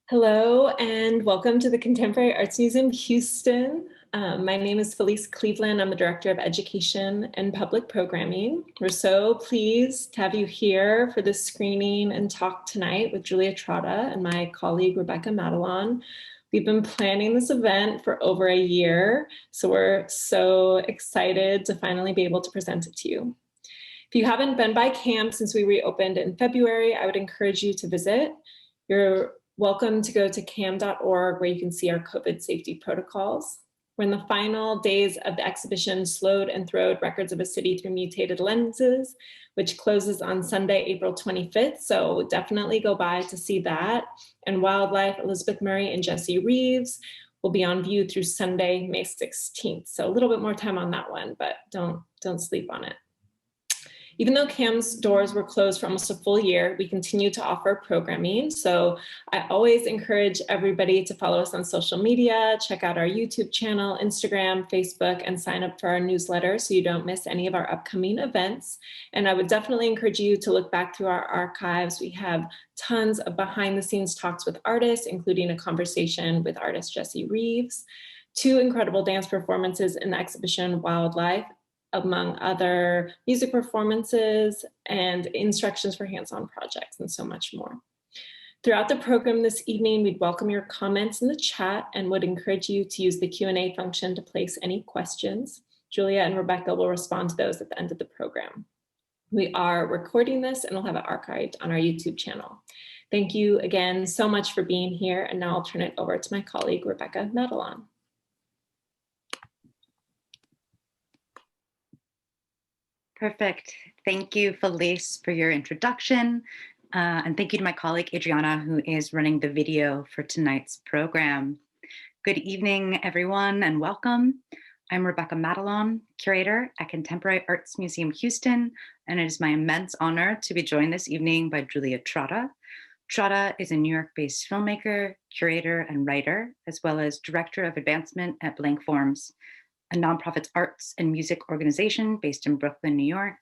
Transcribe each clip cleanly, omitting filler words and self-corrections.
Hello and welcome to the Contemporary Arts Museum, Houston. My name is Felice Cleveland. I'm the Director of Education and Public Programming. We're so pleased to have you here for this screening and talk tonight with Julia Trotta and my colleague, Rebecca Matalon. We've been planning this event for over a year, so we're so excited to finally be able to present it to you. If you haven't been by CAMH since we reopened in February, I would encourage you to visit. You're welcome to go to cam.org where you can see our COVID safety protocols. We're in the final days of the exhibition Slowed and Throwed Records of a City Through Mutated Lenses, which closes on Sunday, April 25th. So definitely go by to see that. And Wildlife, Elizabeth Murray and Jessi Reaves will be on view through Sunday, May 16th. So a little bit more time on that one, but don't sleep on it. Even though CAMH's doors were closed for almost a full year, we continue to offer programming. So I always encourage everybody to follow us on social media, check out our YouTube channel, Instagram, Facebook, and sign up for our newsletter so you don't miss any of our upcoming events. And I would definitely encourage you to look back through our archives. We have tons of behind the scenes talks with artists, including a conversation with artist Jessi Reaves, 2 incredible dance performances in the exhibition Wildlife, among other music performances and instructions for hands-on projects and so much more. Throughout the program this evening, we'd welcome your comments in the chat and would encourage you to use the Q&A function to place any questions. Julia and Rebecca will respond to those at the end of the program. We are recording this and we'll have it archived on our YouTube channel. Thank you again so much for being here, and now I'll turn it over to my colleague, Rebecca Matalon. Perfect. Thank you, Felice, for your introduction. And thank you to my colleague, Adriana, who is running the video for tonight's program. Good evening, everyone, and welcome. I'm Rebecca Matalon, curator at Contemporary Arts Museum, Houston, and it is my immense honor to be joined this evening by Julia Trotta. Trotta is a New York-based filmmaker, curator, and writer, as well as director of advancement at Blank Forms, a nonprofit arts and music organization based in Brooklyn, New York.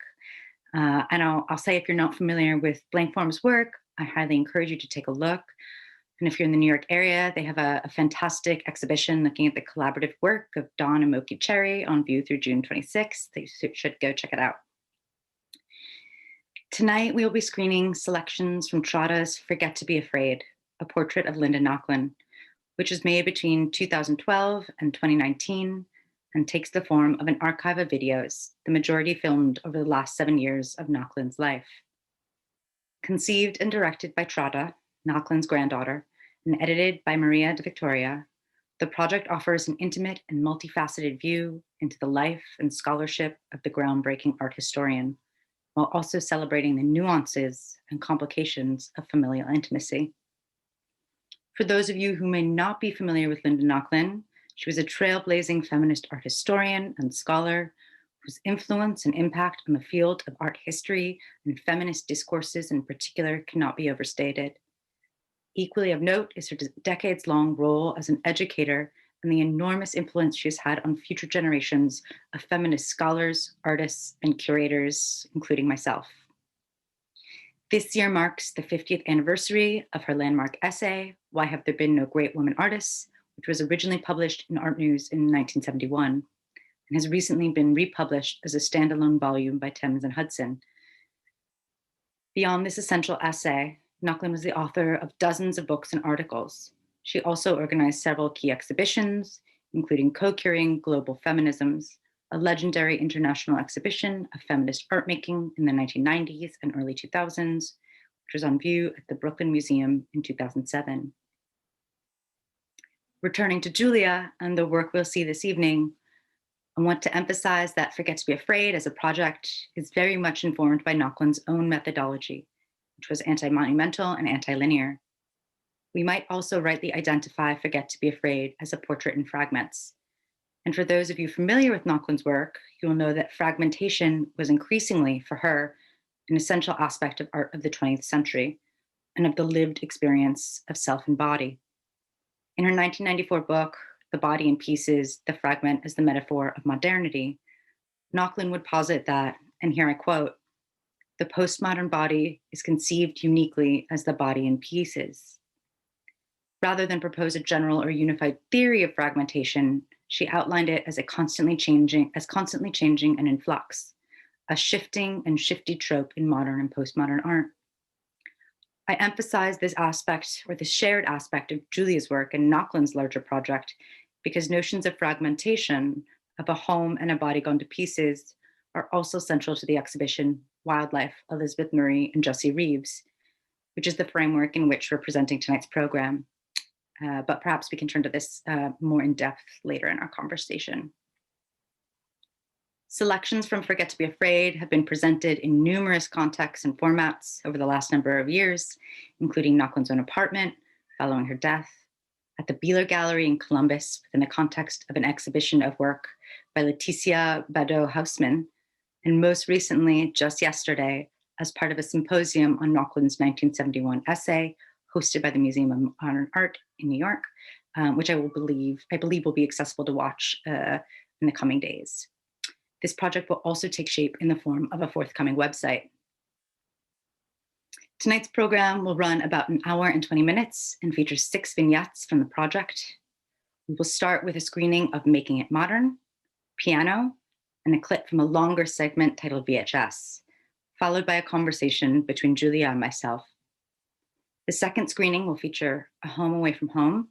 And I'll say, if you're not familiar with Blank Form's work, I highly encourage you to take a look. And if you're in the New York area, they have a fantastic exhibition looking at the collaborative work of Dawn and Moki Cherry on view through June 26th. You should go check it out. Tonight, we will be screening selections from Trotta's Forget to Be Afraid, a portrait of Linda Nochlin, which was made between 2012 and 2019, and takes the form of an archive of videos, the majority filmed over the last 7 years of Nochlin's life. Conceived and directed by Trotta, Nochlin's granddaughter, and edited by Maria de Victoria, the project offers an intimate and multifaceted view into the life and scholarship of the groundbreaking art historian, while also celebrating the nuances and complications of familial intimacy. For those of you who may not be familiar with Linda Nochlin, she was a trailblazing feminist art historian and scholar whose influence and impact on the field of art history and feminist discourses in particular cannot be overstated. Equally of note is her decades-long role as an educator and the enormous influence she has had on future generations of feminist scholars, artists, and curators, including myself. This year marks the 50th anniversary of her landmark essay, Why Have There Been No Great Women Artists?, which was originally published in Art News in 1971 and has recently been republished as a standalone volume by Thames and Hudson. Beyond this essential essay, Nochlin was the author of dozens of books and articles. She also organized several key exhibitions, including co-curating Global Feminisms, a legendary international exhibition of feminist art making in the 1990s and early 2000s, which was on view at the Brooklyn Museum in 2007. Returning to Julia and the work we'll see this evening, I want to emphasize that Forget to Be Afraid as a project is very much informed by Nochlin's own methodology, which was anti-monumental and anti-linear. We might also rightly identify Forget to Be Afraid as a portrait in fragments. And for those of you familiar with Nochlin's work, you will know that fragmentation was increasingly, for her, an essential aspect of art of the 20th century and of the lived experience of self and body. In her 1994 book, The Body in Pieces, the Fragment as the Metaphor of Modernity, Nochlin would posit that, and here I quote, "The postmodern body is conceived uniquely as the body in pieces." Rather than propose a general or unified theory of fragmentation, she outlined it as constantly changing and in flux, a shifting and shifty trope in modern and postmodern art. I emphasize this aspect, or this shared aspect of Julia's work and Nochlin's larger project, because notions of fragmentation, of a home and a body gone to pieces, are also central to the exhibition Wildlife, Elizabeth Murray and Jessi Reaves, which is the framework in which we're presenting tonight's program. But perhaps we can turn to this more in depth later in our conversation. Selections from Forget to Be Afraid have been presented in numerous contexts and formats over the last number of years, including Nochlin's own apartment following her death, at the Beeler Gallery in Columbus within the context of an exhibition of work by Leticia Badeau-Hausman, and most recently, just yesterday, as part of a symposium on Nochlin's 1971 essay hosted by the Museum of Modern Art in New York, which I believe will be accessible to watch in the coming days. This project will also take shape in the form of a forthcoming website. Tonight's program will run about an hour and 20 minutes and feature 6 vignettes from the project. We will start with a screening of Making It Modern, Piano, and a clip from a longer segment titled VHS, followed by a conversation between Julia and myself. The second screening will feature A Home Away from Home,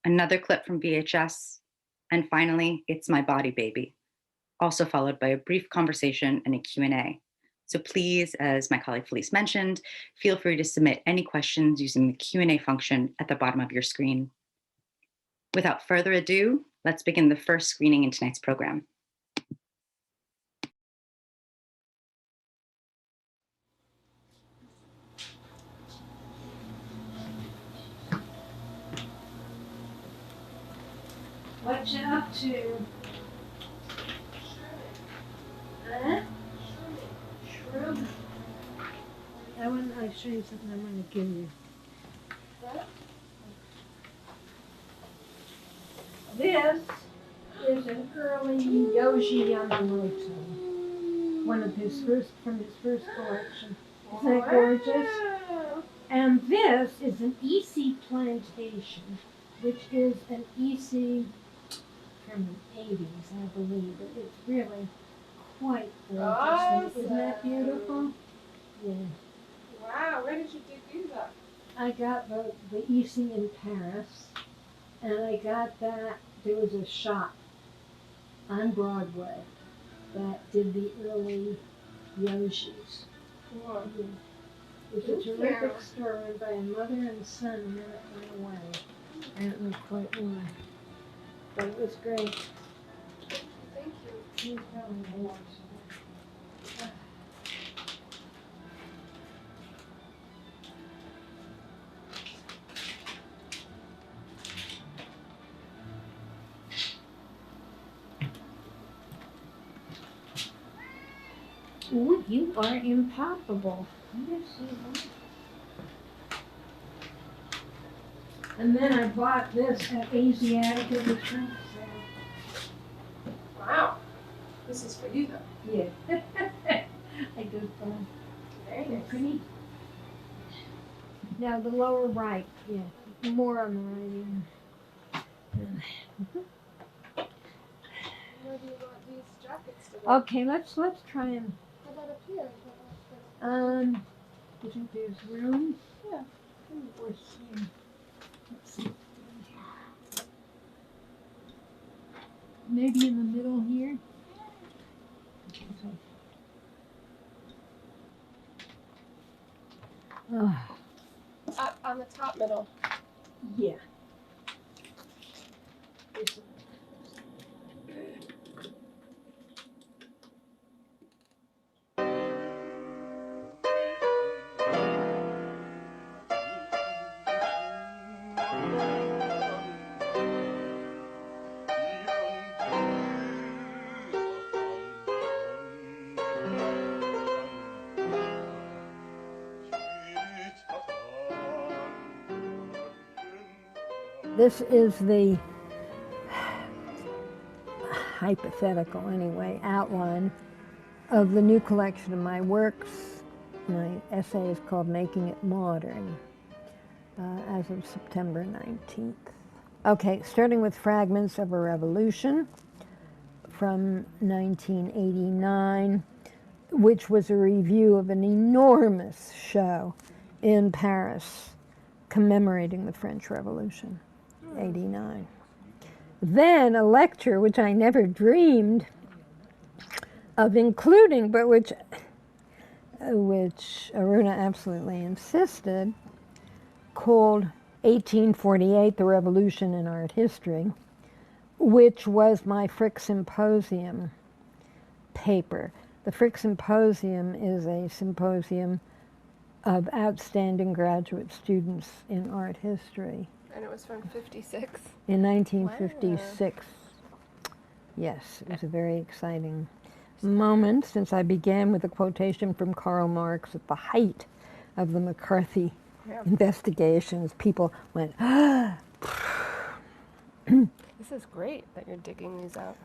another clip from VHS, and finally, It's My Body, Baby, also followed by a brief conversation and a Q&A. So please, as my colleague Felice mentioned, feel free to submit any questions using the Q&A function at the bottom of your screen. Without further ado, let's begin the first screening in tonight's program. What you up to? Huh? Shrub. I'll show you something I'm going to give you. What? This is an early Yoji Yamamoto, one of his first, from his first collection. Isn't that gorgeous? And this is an EC plantation, which is an EC from the 80s, I believe. But it's really quite gorgeous. Awesome. Isn't that beautiful? Yeah. Wow, where did you do that? I got the EC in Paris, and I got that. There was a shop on Broadway that did the early Yoshis. Wow. Yeah. It was a terrific store run by a mother and son, and then it went away. I don't know quite why, but it was great. Thank you. He's probably watching. Ooh, you are impalpable. Yes, you are. And then I bought this at Asiatic at the trunk sale. Wow. This is for you though. Yeah. I just thought. Very They're nice. pretty. Now the lower right, yeah. More on the right. Where do you want these jackets to go? Okay, let's try and How about up here? you think there's room? Yeah. Or here. Let's see. Maybe in the middle here. Okay, so. Up on the top middle. Yeah. This is the hypothetical, anyway, outline of the new collection of my works. My essay is called Making It Modern. as of September 19th. Okay, starting with Fragments of a Revolution from 1989, which was a review of an enormous show in Paris commemorating the French Revolution, 89. Then a lecture which I never dreamed of including, but which Aruna absolutely insisted, called 1848, The Revolution in Art History, which was my Frick Symposium paper. The Frick Symposium is a symposium of outstanding graduate students in art history. And it was from 56? In 1956. Wow. Yes, it was a very exciting moment, since I began with a quotation from Karl Marx at the height of the McCarthy investigations. People went, ah! This is great that you're digging these out.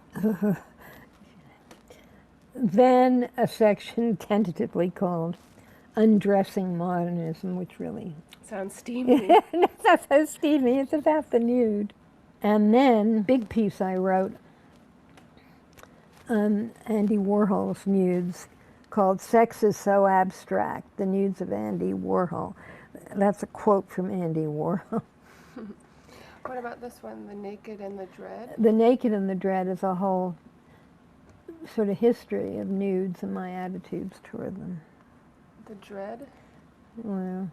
Then a section tentatively called Undressing Modernism, which really sounds steamy. It's not so steamy, it's about the nude. And then, big piece I wrote on Andy Warhol's nudes called Sex is So Abstract, the Nudes of Andy Warhol. That's a quote from Andy Warhol. What about this one, The Naked and the Dread? The Naked and the Dread is a whole sort of history of nudes and my attitudes toward them. The Dread? Well,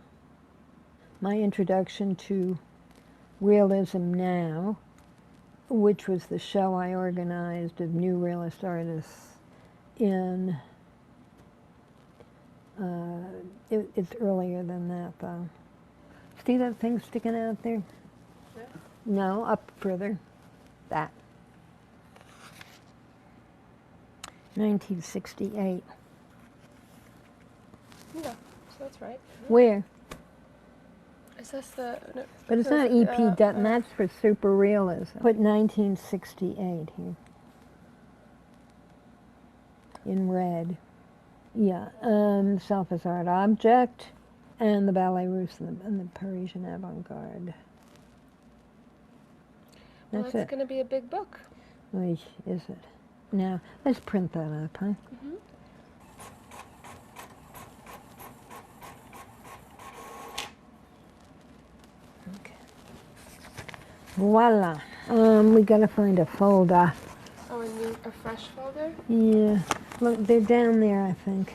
my introduction to Realism Now, which was the show I organized of new realist artists in, it's earlier than that though. See that thing sticking out there? Yeah. No, up further. That. 1968. Yeah, so that's right. Where? Is this the... No, But it's not E.P. Dutton, that's for super realism. Put 1968 here. In red. Yeah, Self as Art Object, and the Ballet Russe and the Parisian Avant-Garde. Well, That's that's it. going to be a big book. Oy, is it? Now, let's print that up, huh? Mm-hmm. Okay. Voila. We gotta find a folder. Oh, and a fresh folder? Yeah. Look, they're down there, I think.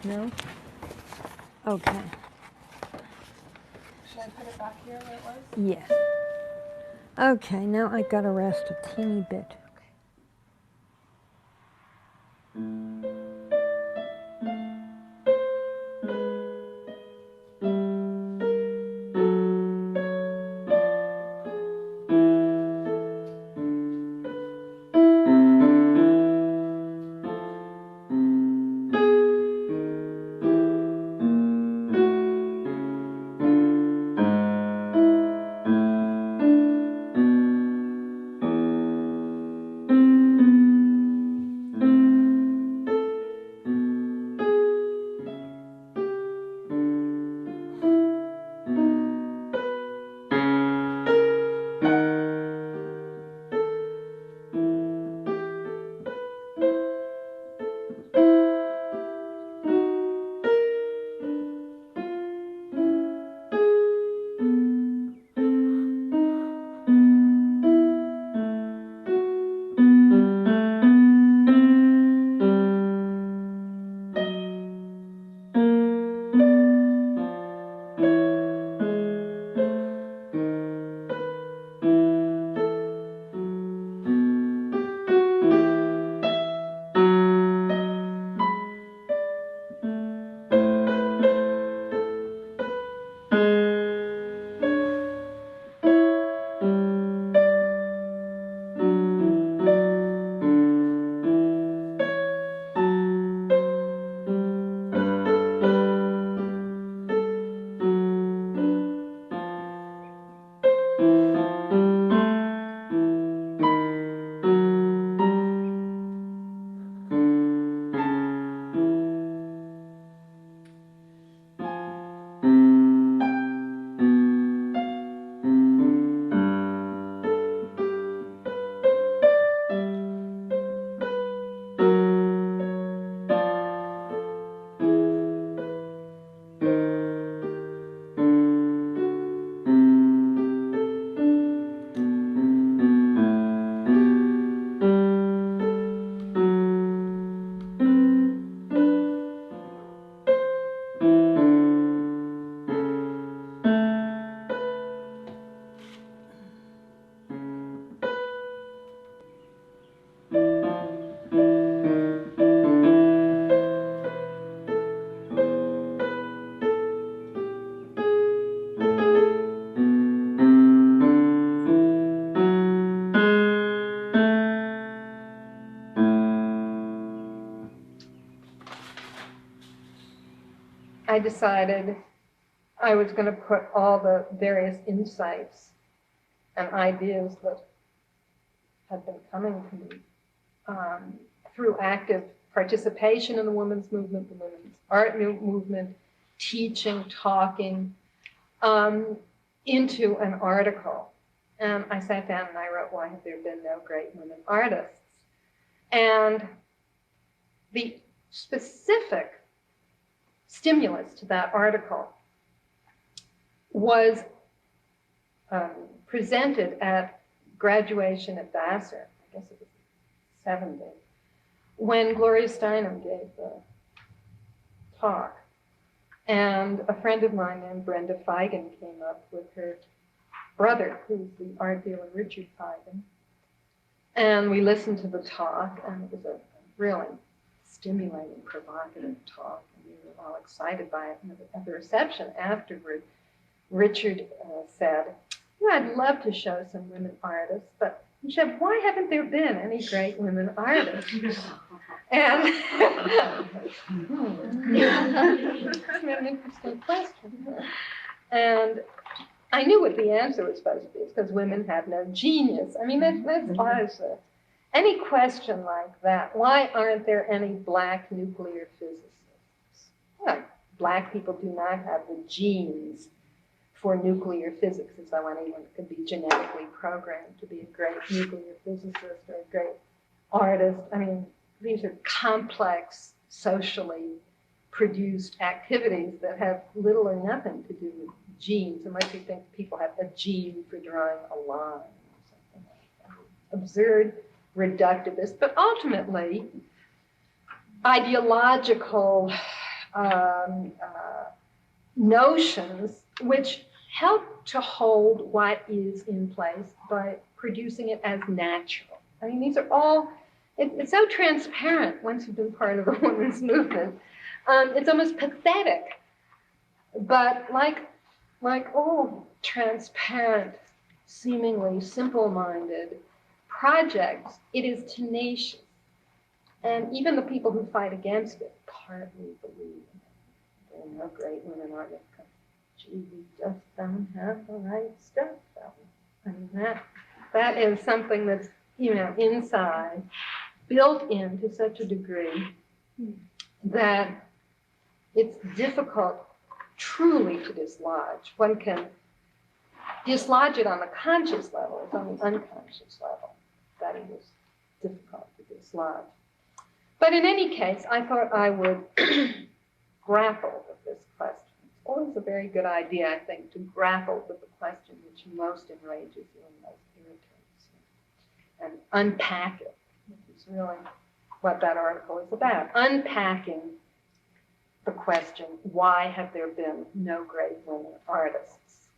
No? Okay. Should I put it back here where it was? Yes. Okay, now I gotta rest a teeny bit. I decided I was going to put all the various insights and ideas that had been coming to me through active participation in the women's movement, the women's art movement, teaching, talking, into an article. And I sat down and I wrote, "Why have there been no great women artists?" And the specific stimulus to that article was presented at graduation at Vassar, I guess it was 70, when Gloria Steinem gave the talk. And a friend of mine named Brenda Feigen came up with her brother, who's the art dealer Richard Feigen. And we listened to the talk, and it was a really stimulating, provocative talk. And we were all excited by it. And at the reception afterward, Richard said, "Yeah, I'd love to show some women artists, but he said, why haven't there been any great women artists?" And it's an interesting question. And I knew what the answer was supposed to be. It's because women have no genius. I mean, that's awesome. Any question like that, why aren't there any black nuclear physicists? Well, black people do not have the genes for nuclear physics, as though anyone could be genetically programmed to be a great nuclear physicist or a great artist. I mean, these are complex, socially produced activities that have little or nothing to do with genes, unless you think people have a gene for drawing a line or something like that. Absurd, reductivist, but ultimately ideological notions which help to hold what is in place by producing it as natural. I mean, these are all, it's so transparent once you've been part of the women's movement. It's almost pathetic, but like all transparent, seemingly simple-minded projects, it is tenacious. And even the people who fight against it partly believe there are no great women artists. Gee, we just don't have the right stuff. I mean, that is something that's, you know, inside, built in to such a degree that it's difficult truly to dislodge. One can dislodge it on the conscious level, it's on the unconscious level that it is difficult to dislodge. But in any case, I thought I would grapple with this question. It's always a very good idea, I think, to grapple with the question which most enrages you and most irritates you, and unpack it, which is really what that article is about. Unpacking the question, why have there been no great women artists?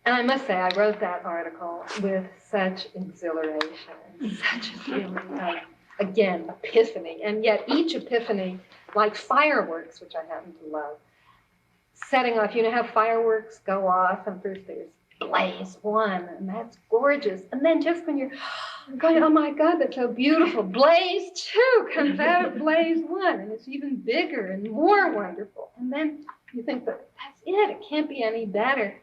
And I must say, I wrote that article with such exhilaration, such a feeling of, again, epiphany. And yet each epiphany, like fireworks, which I happen to love, setting off, you know how fireworks go off, and first there's blaze one, and that's gorgeous. And then just when you're going, oh my God, that's so beautiful, blaze two comes out of blaze one, and it's even bigger and more wonderful. And then you think, but that's it can't be any better.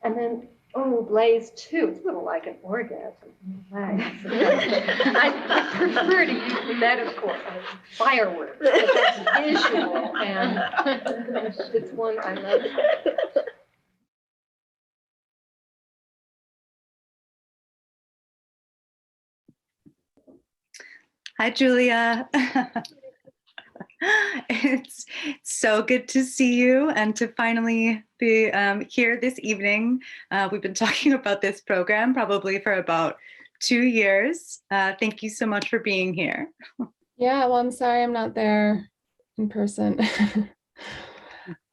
And then, oh, blaze two, it's a little like an orgasm. I prefer to use the metaphor of fireworks, because it's visual, and it's one I love. Hi, Julia. It's so good to see you and to finally be here this evening. We've been talking about this program probably for about 2 years. Thank you so much for being here. Yeah, well, I'm sorry I'm not there in person.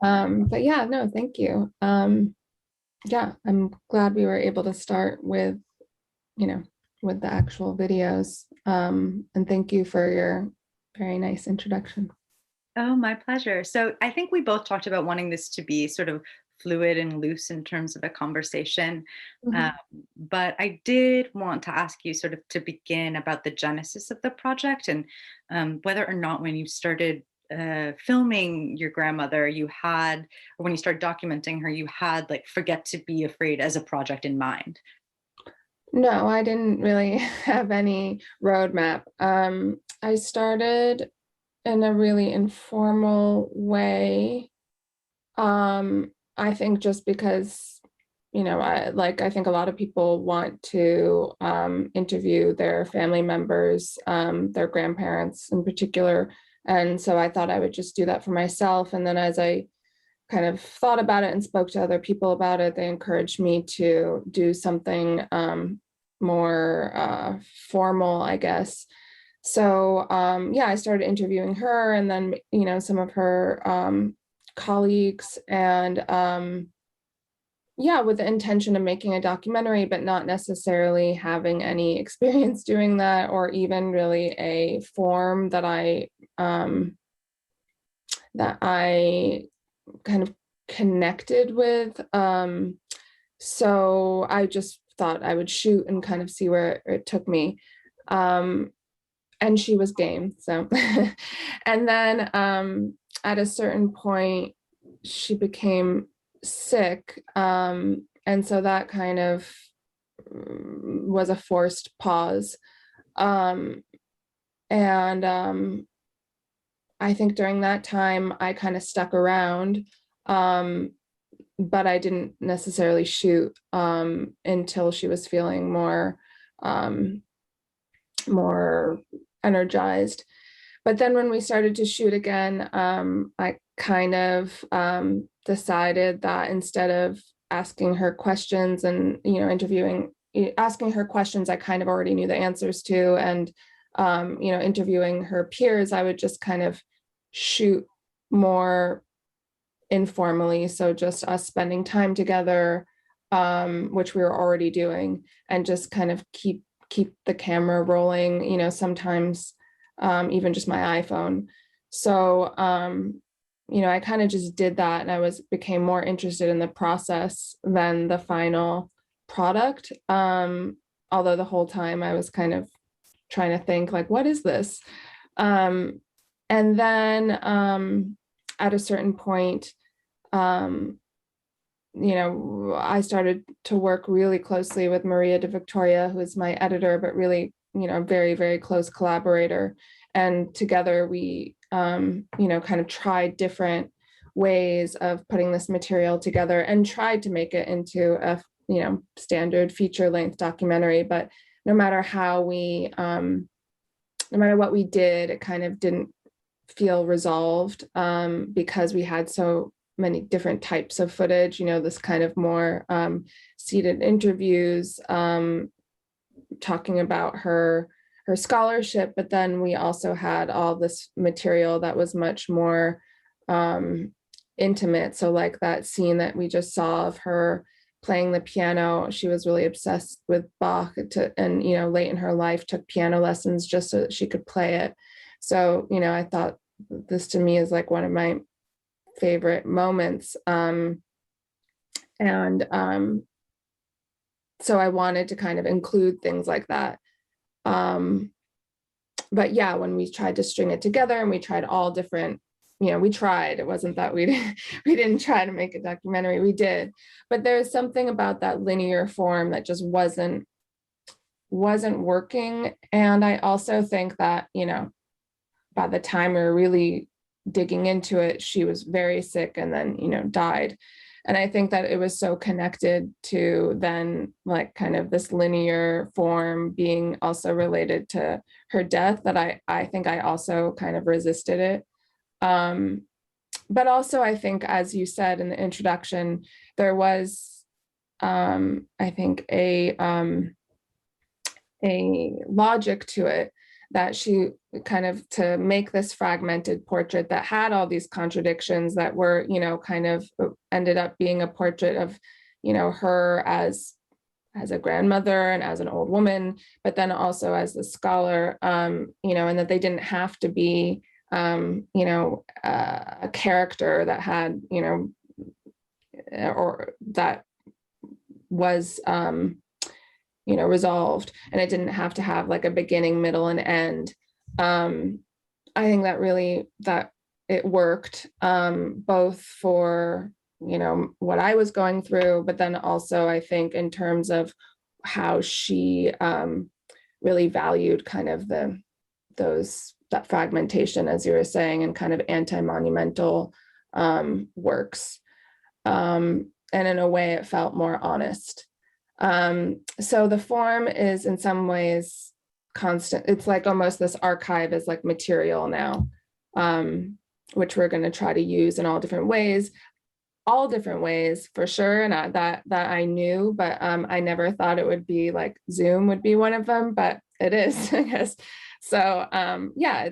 But yeah, no, thank you. Yeah, I'm glad we were able to start with, you know, with the actual videos. And thank you for your very nice introduction. Oh, my pleasure. So I think we both talked about wanting this to be sort of fluid and loose in terms of a conversation. But I did want to ask you sort of to begin about the genesis of the project and whether or not when you started filming your grandmother, you had, or when you started documenting her, you had like Forget to Be Afraid as a project in mind? No, I didn't really have any roadmap. I started in a really informal way. I think just because, I think a lot of people want to interview their family members, their grandparents in particular. And so I thought I would just do that for myself. And then as I kind of thought about it and spoke to other people about it, they encouraged me to do something more formal, I guess. So yeah, I started interviewing her, and then some of her colleagues, and yeah, with the intention of making a documentary, but not necessarily having any experience doing that, or even really a form that I kind of connected with. So I just thought I would shoot and kind of see where it took me. And she was game. So, and then at a certain point, she became sick. And so that kind of was a forced pause. And I think during that time, I kind of stuck around, but I didn't necessarily shoot until she was feeling more energized. But then when we started to shoot again, I kind of decided that instead of asking her questions and asking her questions I kind of already knew the answers to, and interviewing her peers, I would just kind of shoot more informally. So just us spending time together, which we were already doing, and just kind of keep the camera rolling, sometimes even just my iPhone. So, I kind of just did that, and I became more interested in the process than the final product. Although the whole time I was kind of trying to think like, what is this? And then at a certain point, I started to work really closely with Maria de Victoria, who is my editor, but really, very, very close collaborator. And together we, kind of tried different ways of putting this material together and tried to make it into a, standard feature-length documentary. But no matter what we did, it kind of didn't feel resolved because we had so many different types of footage, this kind of more seated interviews, talking about her scholarship, but then we also had all this material that was much more intimate. So like that scene that we just saw of her playing the piano, she was really obsessed with Bach, and late in her life took piano lessons just so that she could play it. So I thought this to me is like one of my favorite moments. So I wanted to kind of include things like that. But yeah, when we tried to string it together and we tried all different, it wasn't that we didn't try to make a documentary, we did. But there's something about that linear form that just wasn't working. And I also think that, by the time we were really digging into it, she was very sick and then, died. And I think that it was so connected to then like kind of this linear form being also related to her death that I think I also kind of resisted it. But also I think, as you said in the introduction, there was, I think, a logic to it, that she kind of, to make this fragmented portrait that had all these contradictions that were, kind of ended up being a portrait of, her as a grandmother and as an old woman, but then also as the scholar, and that they didn't have to be, a character that had, or that was, resolved, and it didn't have to have like a beginning, middle, and end. I think that really, that it worked, both for, what I was going through, but then also I think in terms of how she really valued kind of that fragmentation, as you were saying, and kind of anti-monumental works. And in a way, it felt more honest. So the form is in some ways constant. It's like almost this archive is like material now, which we're going to try to use in all different ways for sure. And that I knew, but I never thought it would be like Zoom would be one of them, but it is, I guess. So yeah,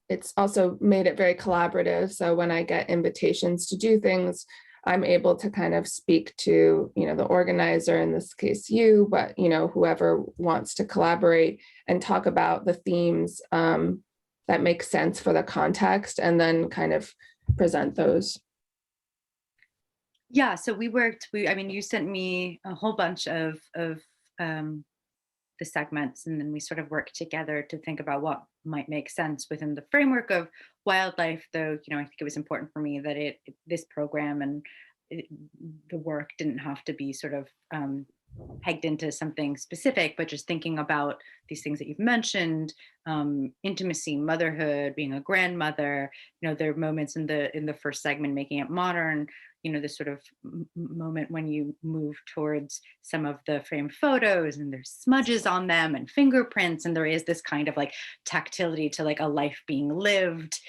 it's also made it very collaborative. So when I get invitations to do things, I'm able to kind of speak to, the organizer, in this case, you, but, whoever wants to collaborate and talk about the themes that make sense for the context, and then kind of present those. Yeah, so you sent me a whole bunch of the segments, and then we sort of worked together to think about what might make sense within the framework of wildlife, though, I think it was important for me that this program and the work didn't have to be sort of pegged into something specific, but just thinking about these things that you've mentioned, intimacy, motherhood, being a grandmother. There are moments in the first segment, making it modern, this sort of moment when you move towards some of the framed photos and there's smudges on them and fingerprints, and there is this kind of like tactility to like a life being lived.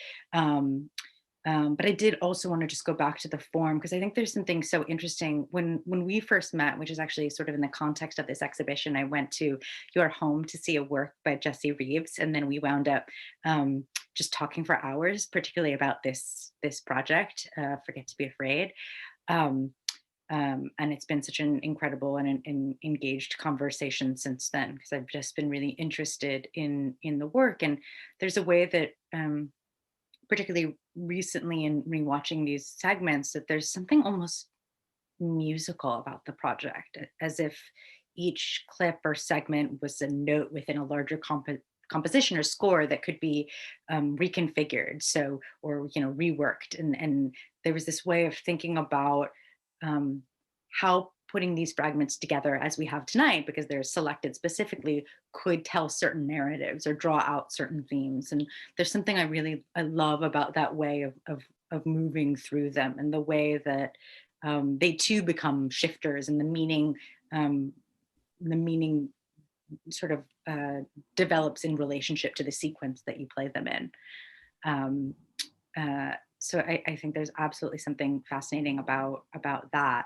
But I did also want to just go back to the form, because I think there's something so interesting. When we first met, which is actually sort of in the context of this exhibition, I went to your home to see a work by Jessi Reaves, and then we wound up just talking for hours, particularly about this project, Forget to be Afraid. And it's been such an incredible and engaged conversation since then, because I've just been really interested in the work. And there's a way that particularly recently in rewatching these segments, that there's something almost musical about the project, as if each clip or segment was a note within a larger composition or score that could be reconfigured, or reworked. And there was this way of thinking about how putting these fragments together as we have tonight, because they're selected specifically, could tell certain narratives or draw out certain themes. And there's something I love about that way of moving through them, and the way that they too become shifters, and the meaning sort of develops in relationship to the sequence that you play them in. So I think there's absolutely something fascinating about that.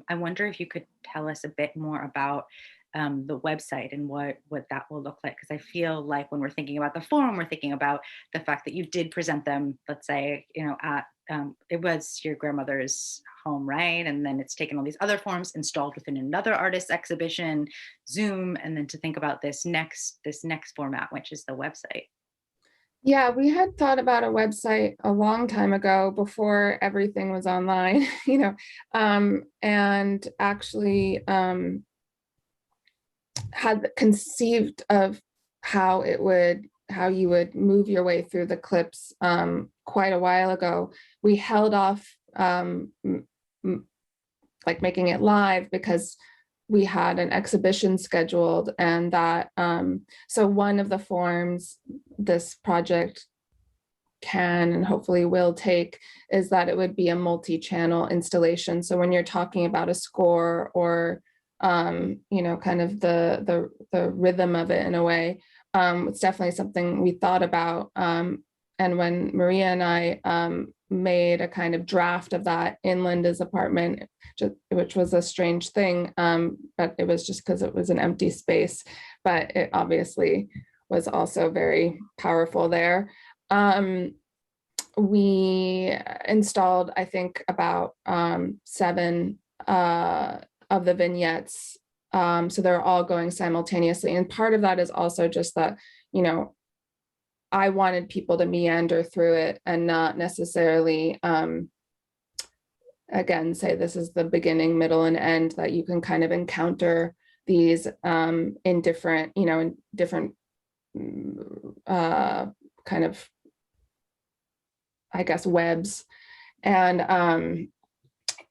I wonder if you could tell us a bit more about the website and what that will look like, because I feel like when we're thinking about the forum, we're thinking about the fact that you did present them, let's say, at it was your grandmother's home, right? And then it's taken all these other forms, installed within another artist's exhibition, Zoom, and then to think about this next format, which is the website. Yeah, we had thought about a website a long time ago, before everything was online, and actually had conceived of how you would move your way through the clips quite a while ago. We held off like making it live, because we had an exhibition scheduled, and that so one of the forms this project can and hopefully will take is that it would be a multi-channel installation. So when you're talking about a score, or kind of the rhythm of it in a way, it's definitely something we thought about. And when Maria and I made a kind of draft of that in Linda's apartment, which was a strange thing, but it was just because it was an empty space, but it obviously was also very powerful there. We installed, I think, about 7 of the vignettes. So they're all going simultaneously. And part of that is also just that, I wanted people to meander through it and not necessarily, again, say this is the beginning, middle, and end, that you can kind of encounter these in different, kind of I guess, webs. And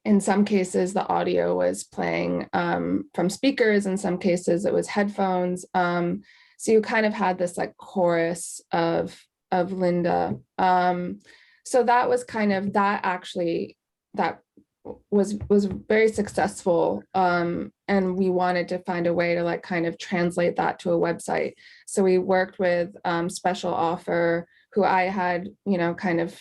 in some cases, the audio was playing from speakers. In some cases, it was headphones. So you kind of had this like chorus of Linda. So that was kind of, that was very successful. And we wanted to find a way to like kind of translate that to a website. So we worked with Special Offer, who I had, kind of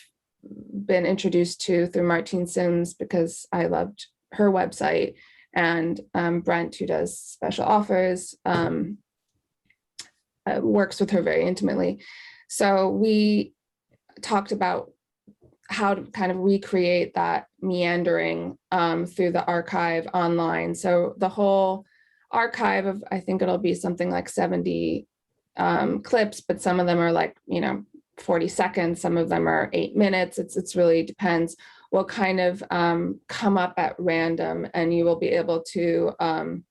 been introduced to through Martine Sims because I loved her website, and Brent, who does Special Offers, works with her very intimately. So we talked about how to kind of recreate that meandering through the archive online. So the whole archive of, I think it'll be something like 70 clips, but some of them are like, 40 seconds, some of them are 8 minutes. It's really depends. Will kind of come up at random, and you will be able to kind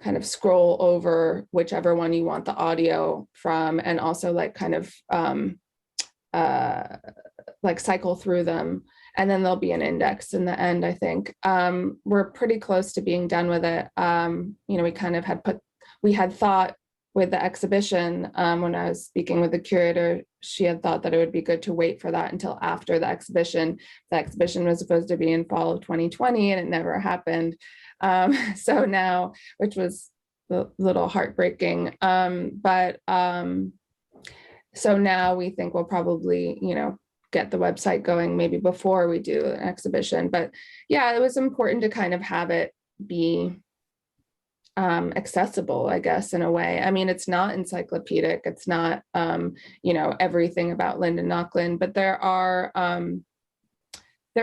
of scroll over whichever one you want the audio from, and also like kind of like cycle through them. And then there'll be an index in the end, I think. We're pretty close to being done with it. We kind of had thought with the exhibition, when I was speaking with the curator, she had thought that it would be good to wait for that until after the exhibition. The exhibition was supposed to be in fall of 2020, and it never happened. So now, which was a little heartbreaking, so now we think we'll probably, get the website going maybe before we do an exhibition. But yeah, it was important to kind of have it be accessible, I guess, in a way. I mean, it's not encyclopedic. It's not, everything about Linda Nochlin, but there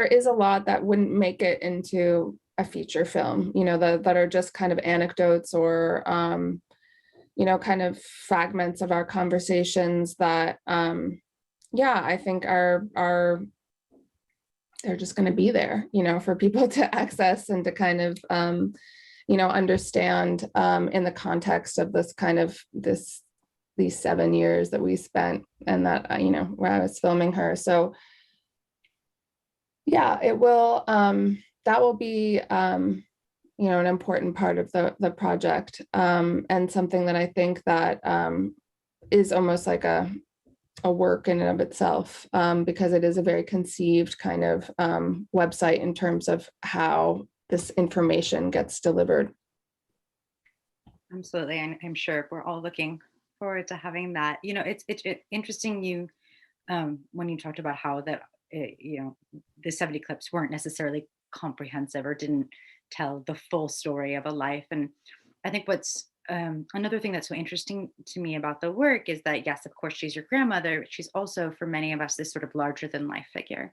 is a lot that wouldn't make it into a feature film, that are just kind of anecdotes or, kind of fragments of our conversations that, I think are they're just going to be there, for people to access and to kind of, understand in the context of this kind of these 7 years that we spent, and that, where I was filming her. So yeah, it will, that will be, an important part of the project, and something that I think that is almost like a work in and of itself, because it is a very conceived kind of website in terms of how this information gets delivered. Absolutely, and I'm sure we're all looking forward to having that. It's interesting when you talked about how that the 70 clips weren't necessarily comprehensive or didn't tell the full story of a life. And I think what's another thing that's so interesting to me about the work is that, yes, of course, she's your grandmother, but she's also, for many of us, this sort of larger than life figure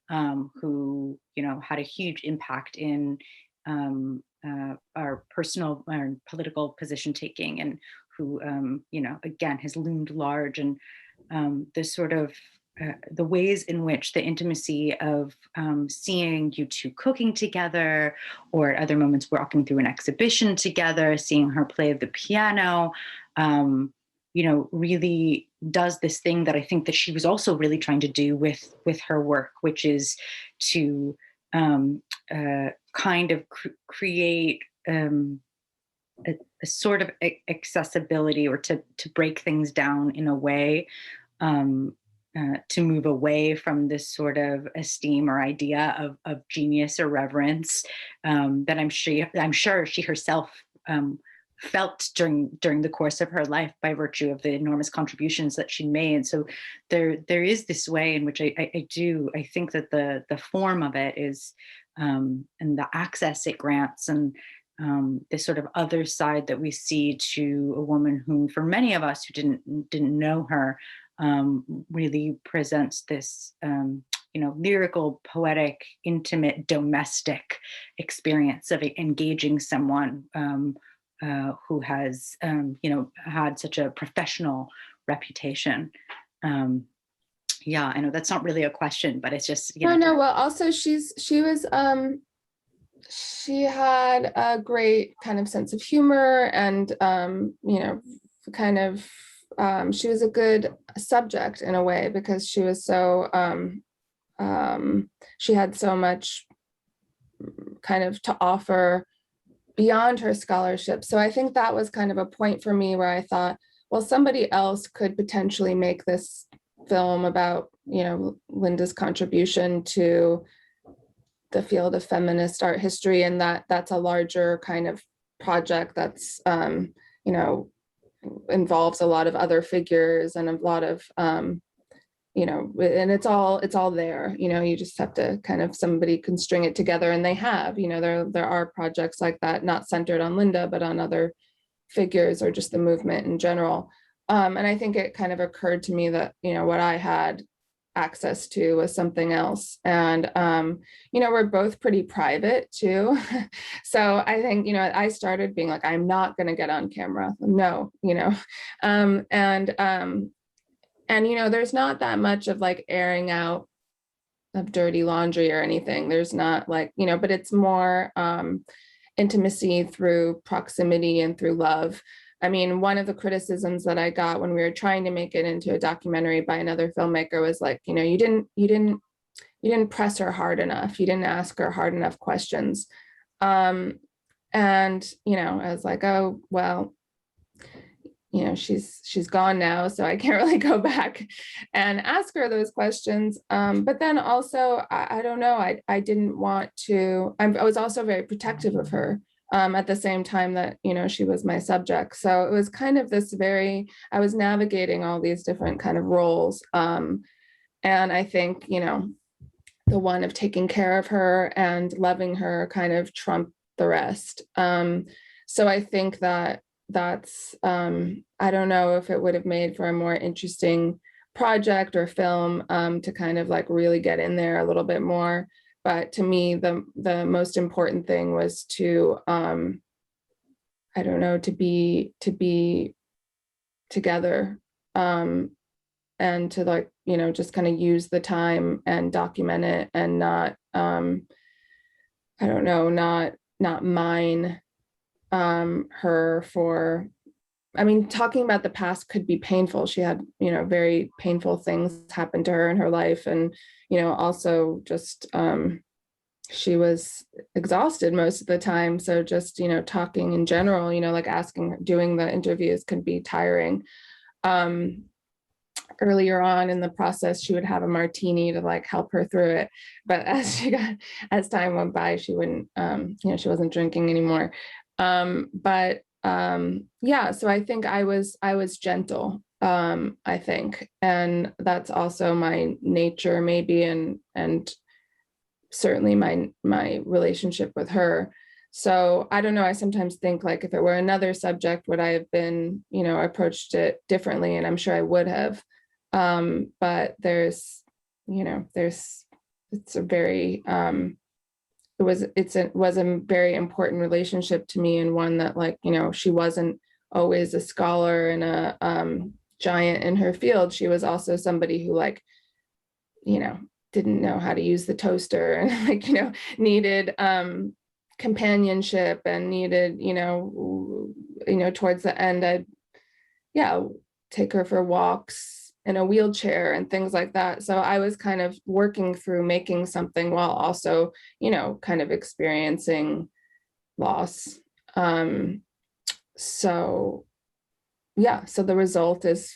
who, had a huge impact in our personal and political position taking, and who, again, has loomed large. And this sort of the ways in which the intimacy of seeing you two cooking together, or at other moments walking through an exhibition together, seeing her play the piano, really does this thing that I think that she was also really trying to do with her work, which is to kind of create a sort of accessibility, or to break things down in a way to move away from this sort of esteem or idea of genius or reverence that I'm sure she herself felt during the course of her life by virtue of the enormous contributions that she made. So there is this way in which I think that the form of it is and the access it grants, and this sort of other side that we see to a woman who, for many of us who didn't know her, really presents this lyrical, poetic, intimate, domestic experience of engaging someone who has had such a professional reputation. I know that's not really a question, but it's just No. Well, also she had a great kind of sense of humor, and kind of she was a good subject in a way, because she was so she had so much kind of to offer beyond her scholarship. So I think that was kind of a point for me where I thought, well, somebody else could potentially make this film about, Linda's contribution to the field of feminist art history, and that's a larger kind of project that's, involves a lot of other figures and a lot of, and it's all there, you just have to kind of, somebody can string it together, and they have, there are projects like that, not centered on Linda, but on other figures or just the movement in general. And I think it kind of occurred to me that, what I had access to was something else. And, we're both pretty private too. So I think, I started being like, I'm not going to get on camera. No, there's not that much of like airing out of dirty laundry or anything. There's not like, but it's more intimacy through proximity and through love. I mean, one of the criticisms that I got when we were trying to make it into a documentary by another filmmaker was like, you didn't press her hard enough. You didn't ask her hard enough questions. And, I was like, oh, well, she's gone now, so I can't really go back and ask her those questions. But then also, I don't know, I didn't want to, I was also very protective of her at the same time that, she was my subject. So it was kind of this I was navigating all these different kind of roles. And I think, the one of taking care of her and loving her kind of trumped the rest. So I think that's I don't know if it would have made for a more interesting project or film to kind of like really get in there a little bit more. But to me, the most important thing was to I don't know, to be together and to like, just kind of use the time and document it and not I don't know, not mine her for, I mean, talking about the past could be painful. She had, very painful things happen to her in her life. And, also just, she was exhausted most of the time. So just, talking in general, like doing the interviews could be tiring. Earlier on in the process, she would have a martini to like help her through it. But as time went by, she wouldn't, she wasn't drinking anymore. Yeah, so I think I was gentle, I think, and that's also my nature maybe, and certainly my relationship with her. So I don't know, I sometimes think like if it were another subject, would I have been, approached it differently? And I'm sure I would have. But it's a very, it was a very important relationship to me, and one that like, she wasn't always a scholar and a giant in her field. She was also somebody who like, didn't know how to use the toaster and like, needed companionship and needed, towards the end, I'd take her for walks in a wheelchair and things like that. So I was kind of working through making something while also, kind of experiencing loss. So the result is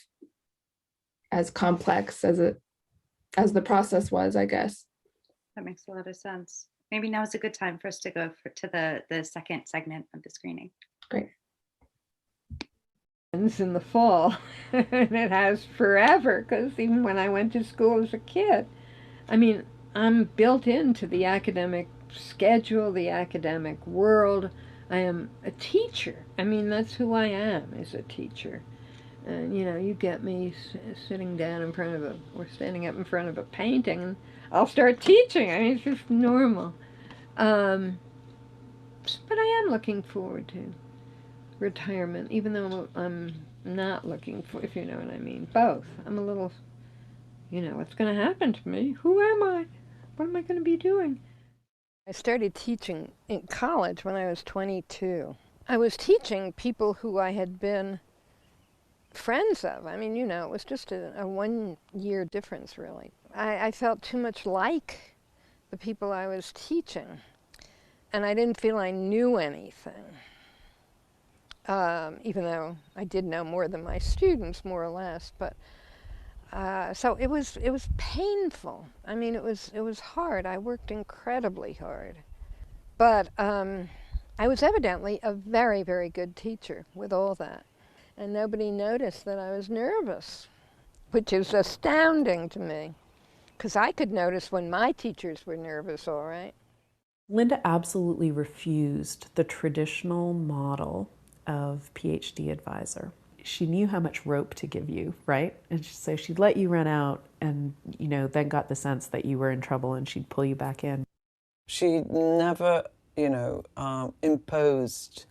as complex as the process was, I guess. That makes a lot of sense. Maybe now is a good time for us to go to the second segment of the screening. Great. In the fall, and it has forever, because even when I went to school as a kid, I mean, I'm built into the academic schedule, the academic world. I am a teacher. I mean, that's who I am, as a teacher. And, you get me sitting down in front of or standing up in front of a painting, and I'll start teaching. I mean, it's just normal. But I am looking forward to retirement, even though I'm not looking for, if you know what I mean, both. I'm a little, what's going to happen to me? Who am I? What am I going to be doing? I started teaching in college when I was 22. I was teaching people who I had been friends of. I mean, it was just a 1 year difference, really. I felt too much like the people I was teaching, and I didn't feel I knew anything, even though I did know more than my students, more or less. But so it was painful. I mean, it was hard. I worked incredibly hard, but I was evidently a very, very good teacher with all that, and nobody noticed that I was nervous, which is astounding to me, because I could notice when my teachers were nervous, all right. Linda absolutely refused the traditional model of PhD advisor. She knew how much rope to give you, right? And so she'd let you run out and, then got the sense that you were in trouble and she'd pull you back in. She never, imposed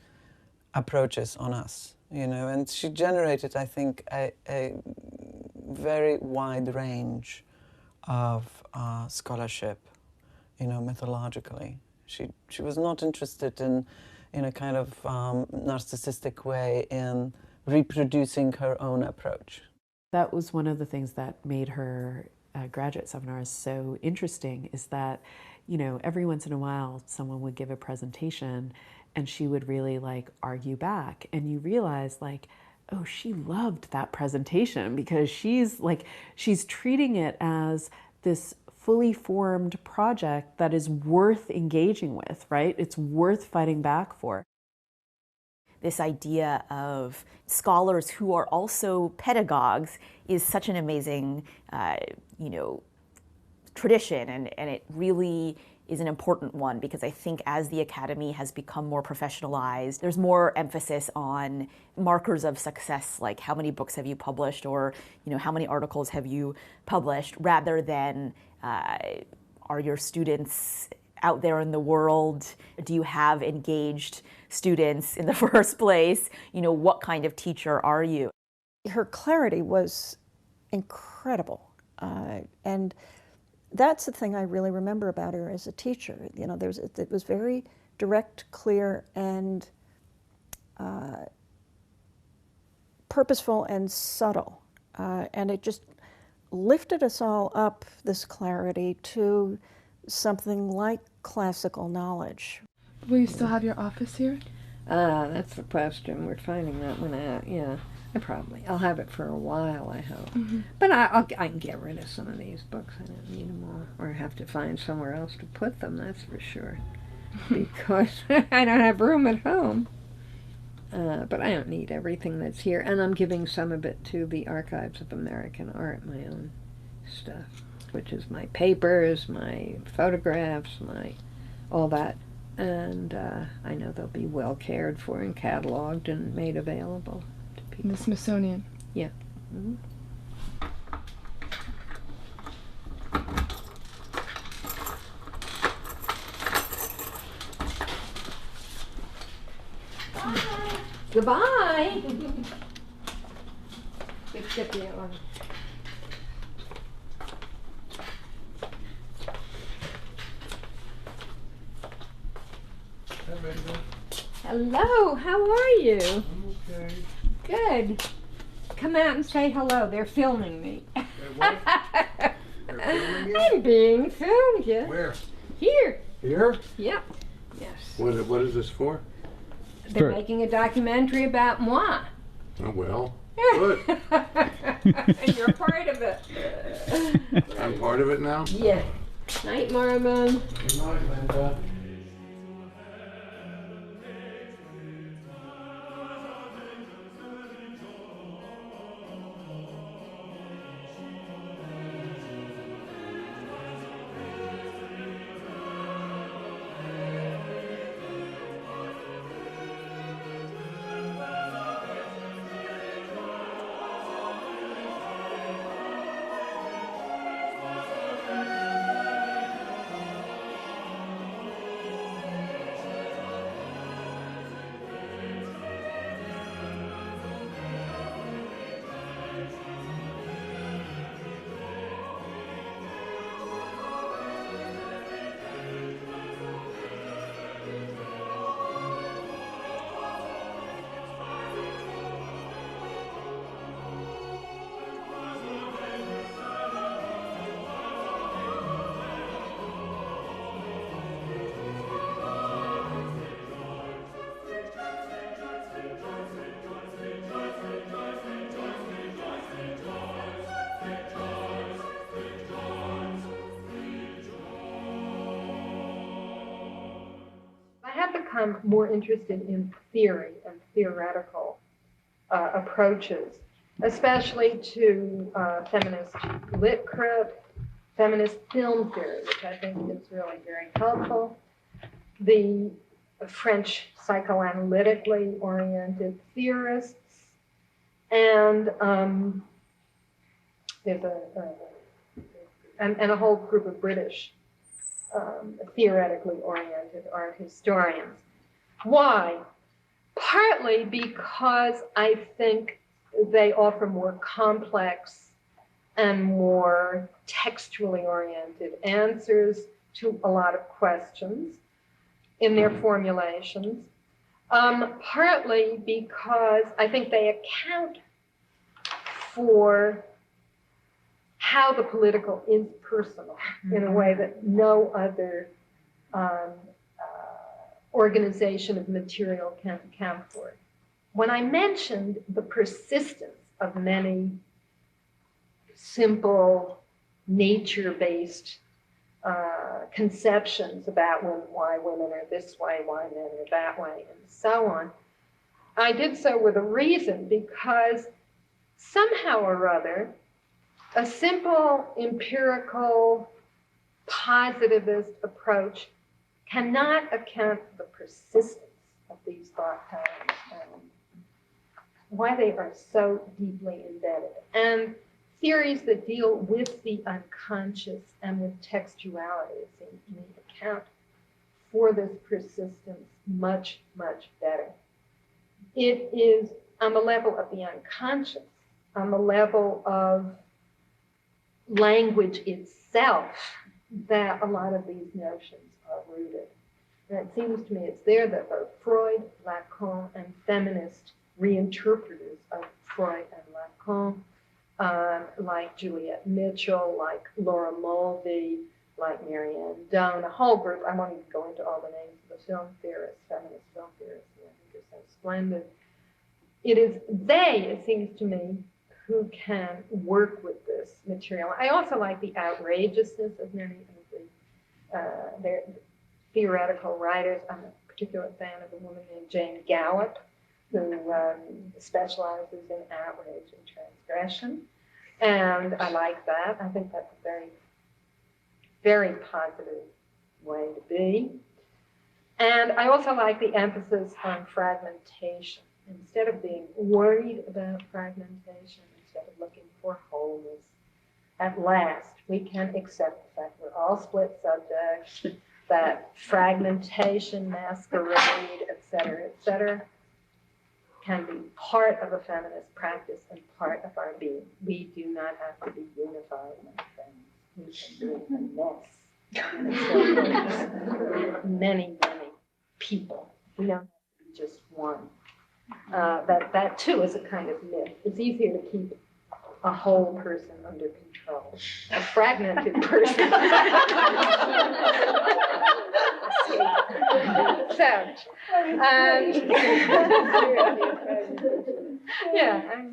approaches on us, and she generated, I think, a very wide range of scholarship, methodologically. She was not interested in a kind of narcissistic way in reproducing her own approach. That was one of the things that made her graduate seminars so interesting, is that, every once in a while someone would give a presentation and she would really argue back, and you realize oh, she loved that presentation because she's treating it as this fully formed project that is worth engaging with, right? It's worth fighting back for. This idea of scholars who are also pedagogues is such an amazing, tradition, and it really is an important one, because I think as the academy has become more professionalized, there's more emphasis on markers of success, like how many books have you published, or how many articles have you published, rather than are your students out there in the world? Do you have engaged students in the first place? What kind of teacher are you? Her clarity was incredible, and that's the thing I really remember about her as a teacher. It was very direct, clear, and purposeful and subtle, and it just lifted us all up, this clarity, to something like classical knowledge. Will you still have your office here? That's the question. We're finding that one out. Yeah, I'll have it for a while, I hope. Mm-hmm. But I can get rid of some of these books. I don't need them all, or have to find somewhere else to put them. That's for sure, because I don't have room at home. But I don't need everything that's here, and I'm giving some of it to the Archives of American Art, my own stuff, which is my papers, my photographs, all that. And I know they'll be well cared for and cataloged and made available to people. In the Smithsonian? Yeah. Mm-hmm. Goodbye. Get the other one. Hello, how are you? I'm okay. Good. Come out and say hello. They're filming me. What? They're filming you? I'm being filmed, yeah. Where? Here. Here? Yep. Yes. What is this for? They're making a documentary about moi. Oh, well, good. And you're part of it. I'm part of it now? Yeah. Night, Marvin. Good night, Linda. become more interested in theory and theoretical approaches, especially to feminist lit crit, feminist film theory, which I think is really very helpful. The French psychoanalytically oriented theorists, and there's a whole group of British theoretically oriented art historians. Why? Partly because I think they offer more complex and more textually oriented answers to a lot of questions in their formulations. Partly because I think they account for how the political is personal in a way that no other organization of material can account for. When I mentioned the persistence of many simple nature-based conceptions about why women are this way, why men are that way, and so on, I did so with a reason, because somehow or other, a simple, empirical, positivist approach cannot account for the persistence of these thought patterns and why they are so deeply embedded. And theories that deal with the unconscious and with textuality seem to me account for this persistence much, much better. It is on the level of the unconscious, on the level of language itself, that a lot of these notions are rooted. And it seems to me it's there that both Freud, Lacan, and feminist reinterpreters of Freud and Lacan, like Juliet Mitchell, like Laura Mulvey, like Marianne Doan, a whole group. I won't even go into all the names of the film theorists, feminist film theorists, who I think are so splendid. It is they, it seems to me, who can work with this material. I also like the outrageousness of many of their theoretical writers. I'm a particular fan of a woman named Jane Gallup, who specializes in outrage and transgression. And I like that. I think that's a very, very positive way to be. And I also like the emphasis on fragmentation. Instead of being worried about fragmentation, instead of looking for wholeness, at last we can accept the fact we're all split subjects, that fragmentation, masquerade, et cetera, can be part of a feminist practice and part of our being. We do not have to be unified, my friends. We can be a mess. Many, many people. We don't have to be just one. That too is a kind of myth. It's easier to keep a whole person under control. A fragmented person. I'm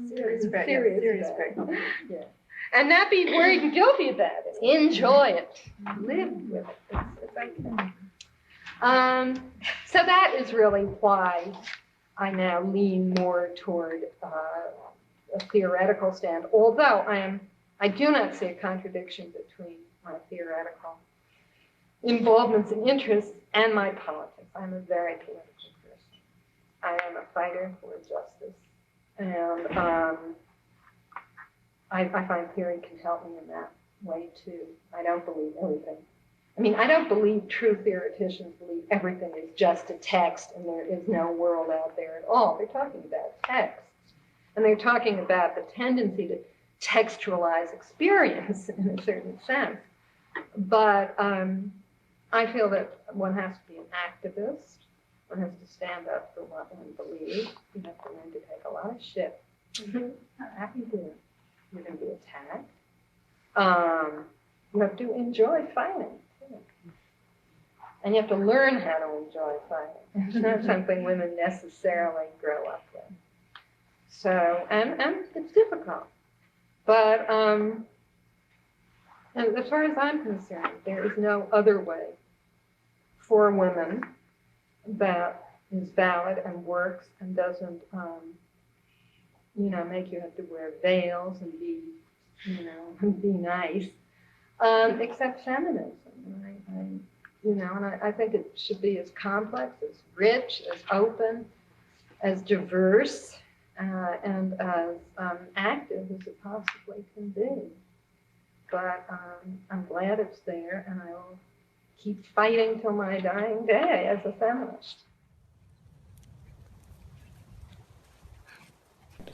serious about it. Yeah. And not be worried and guilty about it. Enjoy it. Live with it. It's okay. So that is really why I now lean more toward a theoretical stand, although I do not see a contradiction between my theoretical involvements and interests and my politics. I'm a very political person. I am a fighter for justice. And I find theory can help me in that way too. I don't believe everything. I mean, I don't believe true theoreticians believe everything is just a text and there is no world out there at all. They're talking about texts. And they're talking about the tendency to textualize experience in a certain sense. But I feel that one has to be an activist. One has to stand up for what one believes. You have to learn to take a lot of shit. How do you do it? You're going to be attacked. You have to enjoy fighting. And you have to learn how to enjoy fighting. It's not something women necessarily grow up with. So, and it's difficult. But and as far as I'm concerned, there is no other way for women that is valid and works and doesn't, you know, make you have to wear veils and be, you know, be nice, except feminism. You know, and I think it should be as complex, as rich, as open, as diverse, and as active as it possibly can be. But I'm glad it's there, and I will keep fighting till my dying day as a feminist.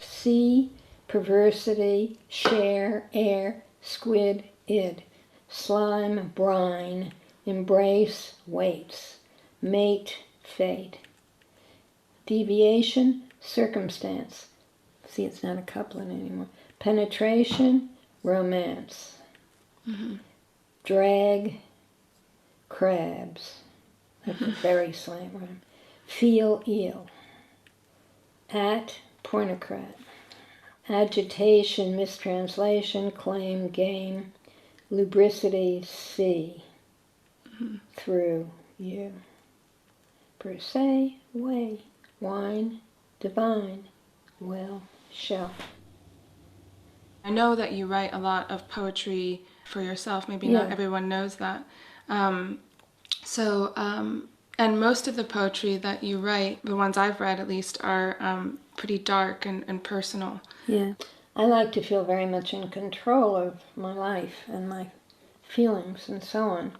See, perversity, share, air, squid, id, slime, brine, embrace, waits, mate, fate, deviation, circumstance. See, it's not a couplet anymore. Penetration, romance. Drag, crabs. That's a very slang rhyme. Feel ill. At, pornocrat. Agitation, mistranslation, claim, game. Lubricity, see. Through, you. Per se, way. Wine, divine. Well, shelf. I know that you write a lot of poetry for yourself. Maybe not everyone knows that. And most of the poetry that you write, the ones I've read at least, are pretty dark and personal. Yeah. I like to feel very much in control of my life and my feelings and so on.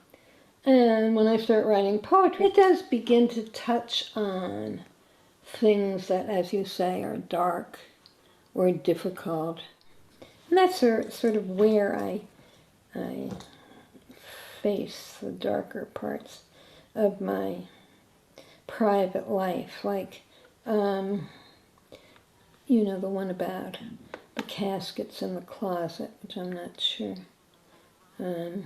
And when I start writing poetry, it does begin to touch on things that, as you say, are dark or difficult. And that's sort of where I face the darker parts of my private life, like, you know, the one about the caskets in the closet, which I'm not sure. You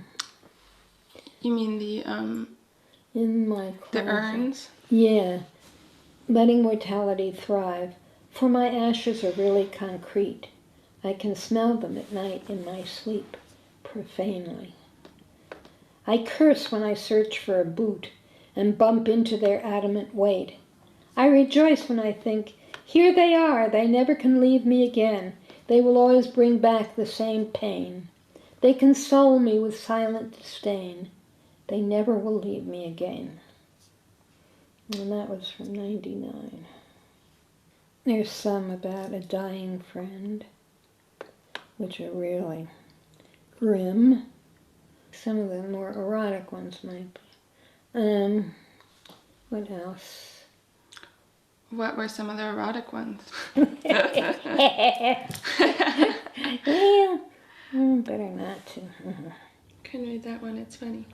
mean the in my closet. The urns? Yeah. Letting mortality thrive, for my ashes are really concrete. I can smell them at night in my sleep, profanely. I curse when I search for a boot and bump into their adamant weight. I rejoice when I think, here they are, they never can leave me again. They will always bring back the same pain. They console me with silent disdain. They never will leave me again. And that was from 99. There's some about a dying friend, which are really grim. Some of the more erotic ones might be. What else? What were some of the erotic ones? Well, better not to. Can read that one, it's funny.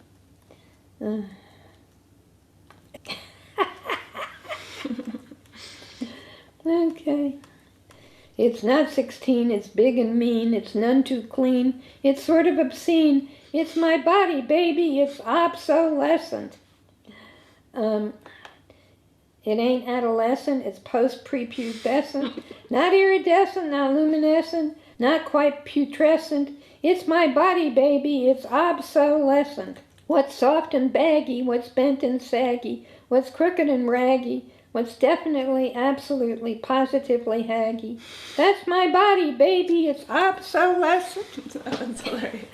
Okay. It's not 16, it's big and mean, it's none too clean, it's sort of obscene, it's my body, baby, it's obsolescent. It ain't adolescent, it's post-prepubescent, not iridescent, not luminescent, not quite putrescent, it's my body, baby, it's obsolescent. What's soft and baggy, what's bent and saggy, what's crooked and raggy, what's definitely, absolutely, positively haggy. That's my body, baby, it's obsolescent. That's hilarious.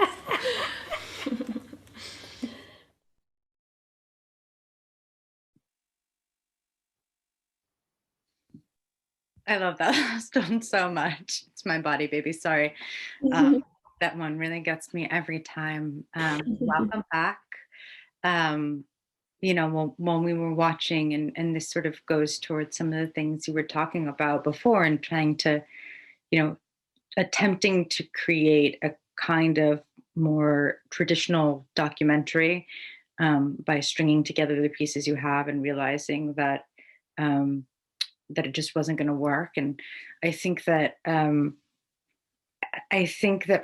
I love that last one so much. It's my body, baby. Sorry. That one really gets me every time. Welcome back. You know, when we were watching, and this sort of goes towards some of the things you were talking about before and trying to, you know, attempting to create a kind of more traditional documentary by stringing together the pieces you have and realizing that that it just wasn't going to work. And I think that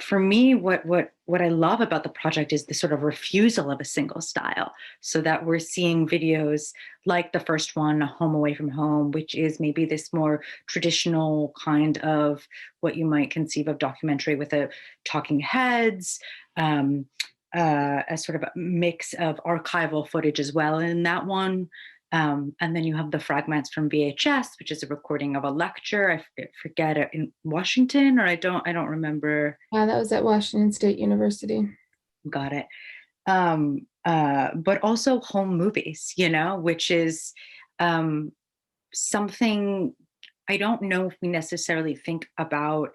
for me, what I love about the project is the sort of refusal of a single style, so that we're seeing videos like the first one, Home Away from Home, which is maybe this more traditional kind of what you might conceive of documentary with a talking heads, a sort of a mix of archival footage as well in that one. And then you have the fragments from VHS, which is a recording of a lecture. I forget it, in Washington, or I don't remember. That was at Washington State University. Got it. But also home movies, which is something I don't know if we necessarily think about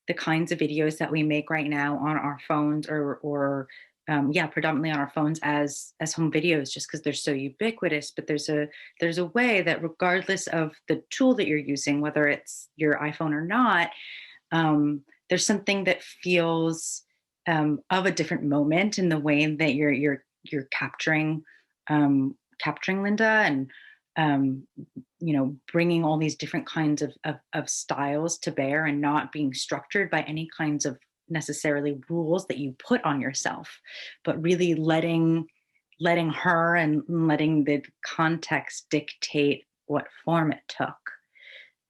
the kinds of videos that we make right now on our phones or predominantly on our phones as home videos, just because they're so ubiquitous. But there's a way that regardless of the tool that you're using, whether it's your iPhone or not, there's something that feels of a different moment in the way that you're capturing Linda, and bringing all these different kinds of styles to bear, and not being structured by any kinds of necessarily rules that you put on yourself, but really letting her and letting the context dictate what form it took.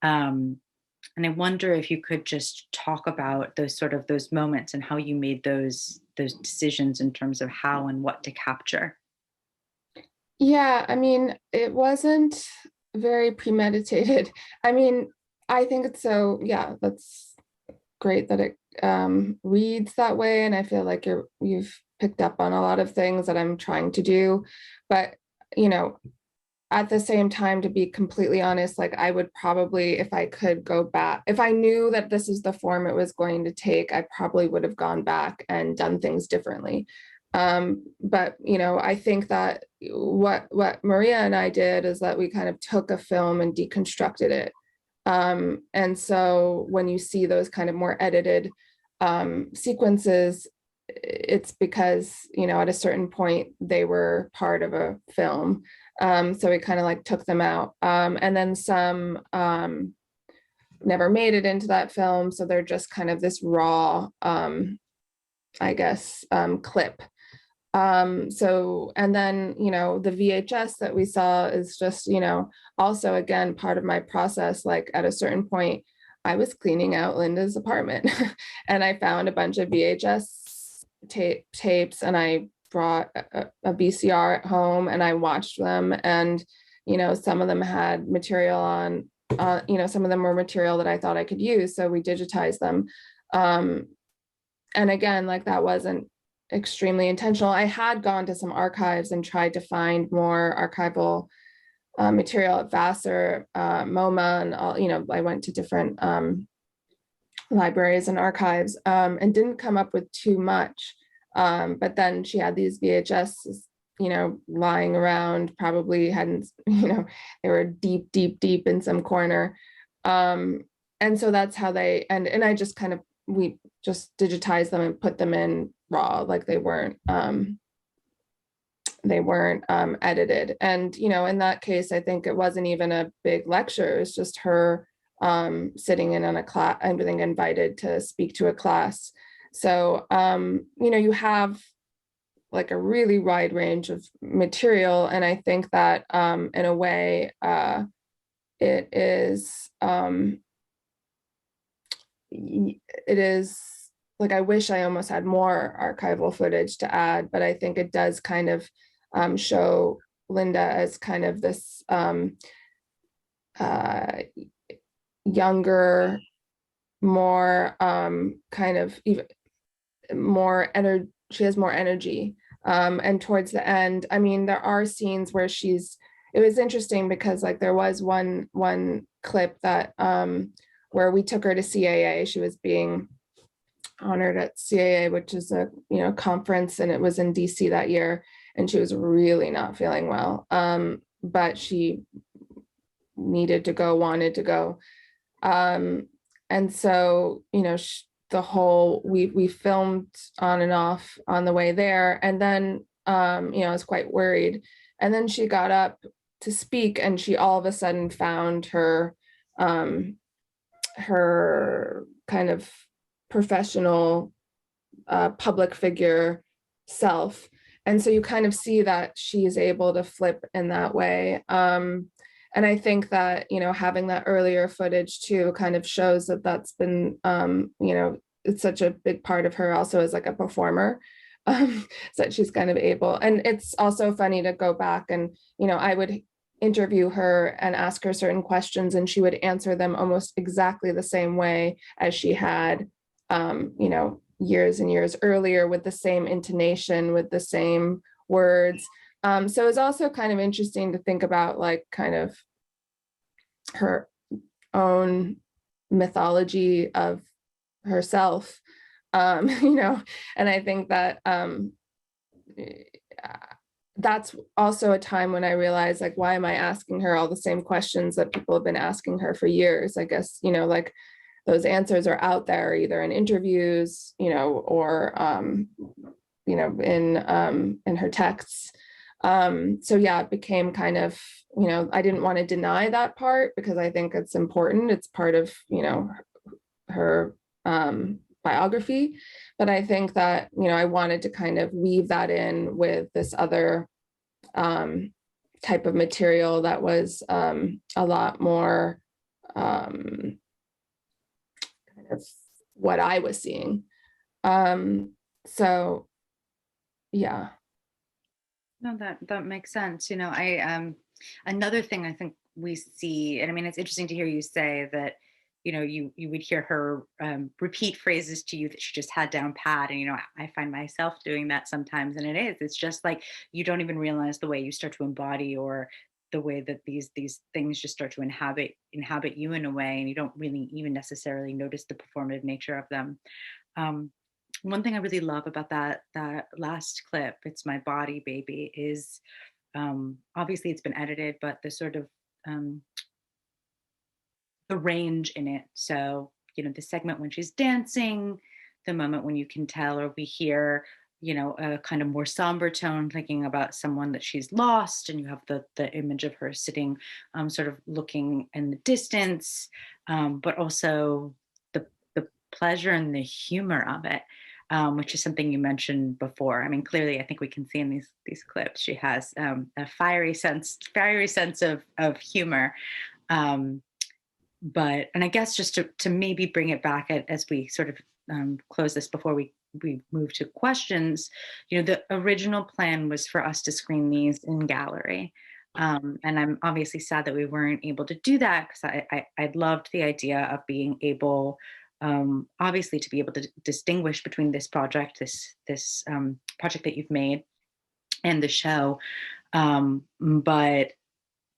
And I wonder if you could just talk about those moments and how you made those decisions in terms of how and what to capture. Yeah, I mean, it wasn't very premeditated. I mean, I think it's that's great that it reads that way. And I feel like you've picked up on a lot of things that I'm trying to do. But, at the same time, to be completely honest, like I would probably, if I could go back, if I knew that this is the form it was going to take, I probably would have gone back and done things differently. But, I think that what Maria and I did is that we kind of took a film and deconstructed it. And so when you see those kind of more edited sequences, it's because, at a certain point, they were part of a film. So we kind of like took them out. And then some never made it into that film. So they're just kind of this raw, clip. And then, the VHS that we saw is just, also, again, part of my process. Like at a certain point, I was cleaning out Linda's apartment and I found a bunch of VHS tapes, and I brought a VCR at home and I watched them. And, some of them had material on, some of them were material that I thought I could use. So we digitized them. And again, like that wasn't extremely intentional. I had gone to some archives and tried to find more archival material at Vassar, MoMA, and all, I went to different libraries and archives and didn't come up with too much. But then she had these VHS, lying around, probably hadn't, they were deep in some corner. And so that's how and I just we just digitized them and put them in raw, like they weren't edited. And, in that case, I think it wasn't even a big lecture. It was just her sitting in on a class and being invited to speak to a class. So, you have like a really wide range of material. And I think that in a way, it is like, I wish I almost had more archival footage to add, but I think it does kind of show Linda as kind of this younger, more kind of even more energy. She has more energy. And towards the end, I mean, there are scenes where it was interesting because like there was one clip that where we took her to CAA. She was being honored at CAA, which is a conference, and it was in DC that year, and she was really not feeling well, but she wanted to go, and so we filmed on and off on the way there, and then I was quite worried, and then she got up to speak, and she all of a sudden found her kind of professional public figure self. And so you kind of see that she is able to flip in that way. And I think that, having that earlier footage too kind of shows that that's been, it's such a big part of her also as like a performer, so that she's kind of able. And it's also funny to go back and, I would interview her and ask her certain questions, and she would answer them almost exactly the same way as she had, you know, years and years earlier, with the same intonation, with the same words. So it's also kind of interesting to think about, like, kind of her own mythology of herself, you know, and I think that that's also a time when I realized, like, why am I asking her all the same questions that people have been asking her for years? I guess, you know, like, those answers are out there either in interviews, you know, or, you know, in her texts. So yeah, it became kind of, you know, I didn't want to deny that part because I think it's important. It's part of, you know, her biography. But I think that, you know, I wanted to kind of weave that in with this other type of material that was a lot more kind of what I was seeing. So yeah. No, that makes sense. You know, another thing I think we see, and I mean, it's interesting to hear you say that, you know, you would hear her repeat phrases to you that she just had down pat. And, you know, I find myself doing that sometimes, and it's just like, you don't even realize the way you start to embody, or the way that these things just start to inhabit you in a way, and you don't really even necessarily notice the performative nature of them. One thing I really love about that last clip, "It's My Body, Baby," is obviously it's been edited, but the sort of the range in it. So, you know, the segment when she's dancing, the moment when you can tell or we hear, you know, a kind of more somber tone, thinking about someone that she's lost, and you have the image of her sitting, sort of looking in the distance, but also the pleasure and the humor of it. Which is something you mentioned before. I mean, clearly, I think we can see in these clips, she has a fiery sense of humor. But, and I guess just to maybe bring it back as we sort of close this before we move to questions, you know, the original plan was for us to screen these in gallery. And I'm obviously sad that we weren't able to do that, because I loved the idea of being able, obviously, to be able to distinguish between this project, this project that you've made, and the show. But,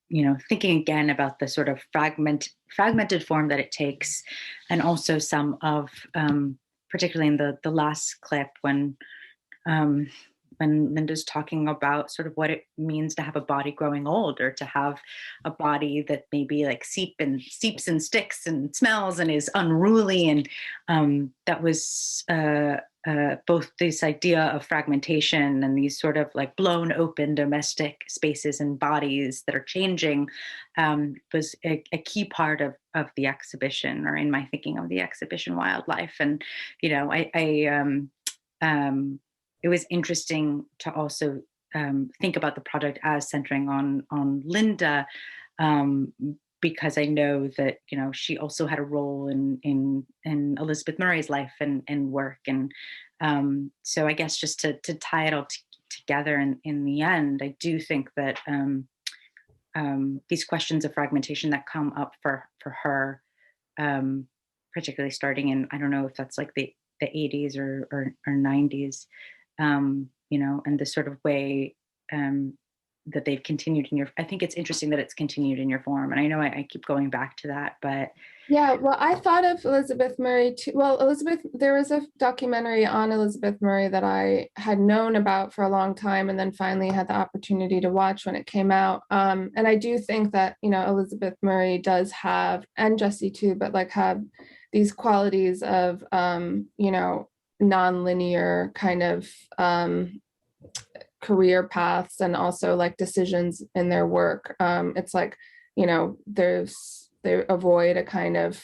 you know, thinking again about the sort of fragmented form that it takes, and also some of, particularly in the last clip, when Linda's talking about sort of what it means to have a body growing old, or to have a body that maybe like seeps and sticks and smells and is unruly. And that was both this idea of fragmentation and these sort of like blown open domestic spaces and bodies that are changing, was a key part of the exhibition, or in my thinking of the exhibition Wildlife. And, you know, it was interesting to also think about the project as centering on Linda, because I know that, you know, she also had a role in Elizabeth Murray's life and work. And so I guess just to tie it all together in the end, I do think that these questions of fragmentation that come up for her, particularly starting in, I don't know if that's like the 80s or 90s, you know, and the sort of way that they've continued in your, I think it's interesting that it's continued in your form. And I know I keep going back to that, but. Yeah, well, I thought of Elizabeth Murray too. Well, there was a documentary on Elizabeth Murray that I had known about for a long time, and then finally had the opportunity to watch when it came out. And I do think that, you know, Elizabeth Murray does have, and Jessi too, but like have these qualities of, you know, non-linear kind of career paths, and also like decisions in their work. It's like, you know, they avoid a kind of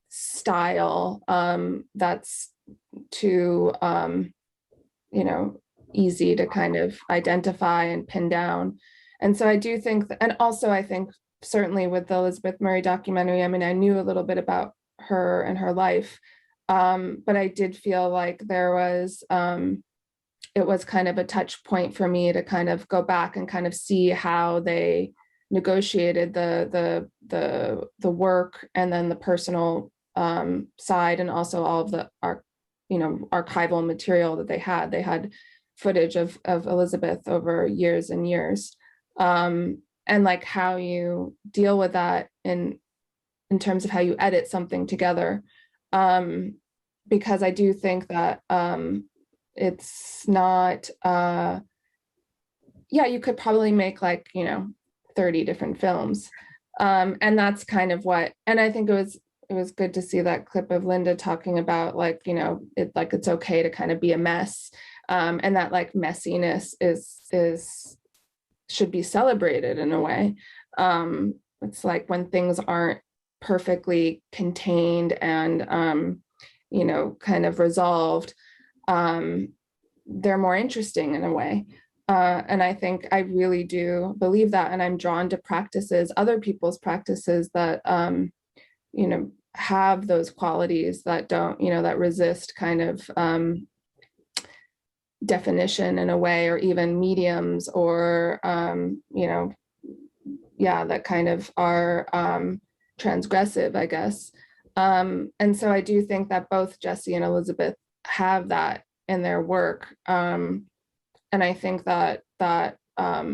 style that's too, you know, easy to kind of identify and pin down. And so I do think that, and also I think certainly with the Elizabeth Murray documentary, I mean, I knew a little bit about her and her life, but I did feel like there was it was kind of a touch point for me to kind of go back and kind of see how they negotiated the work and then the personal side, and also all of the archival material that they had. They had footage of Elizabeth over years and years, and like how you deal with that in terms of how you edit something together, because I do think that it's not you could probably make like 30 different films, and that's kind of what, and I think it was good to see that clip of Linda talking about like it's okay to kind of be a mess, and that like messiness is should be celebrated in a way. It's like when things aren't perfectly contained and kind of resolved, they're more interesting in a way. And I think I really do believe that, and I'm drawn to practices, other people's practices that have those qualities that don't, that resist kind of definition in a way, or even mediums, or that kind of are transgressive, I guess. And so I do think that both Jessi and Elizabeth have that in their work. And I think that I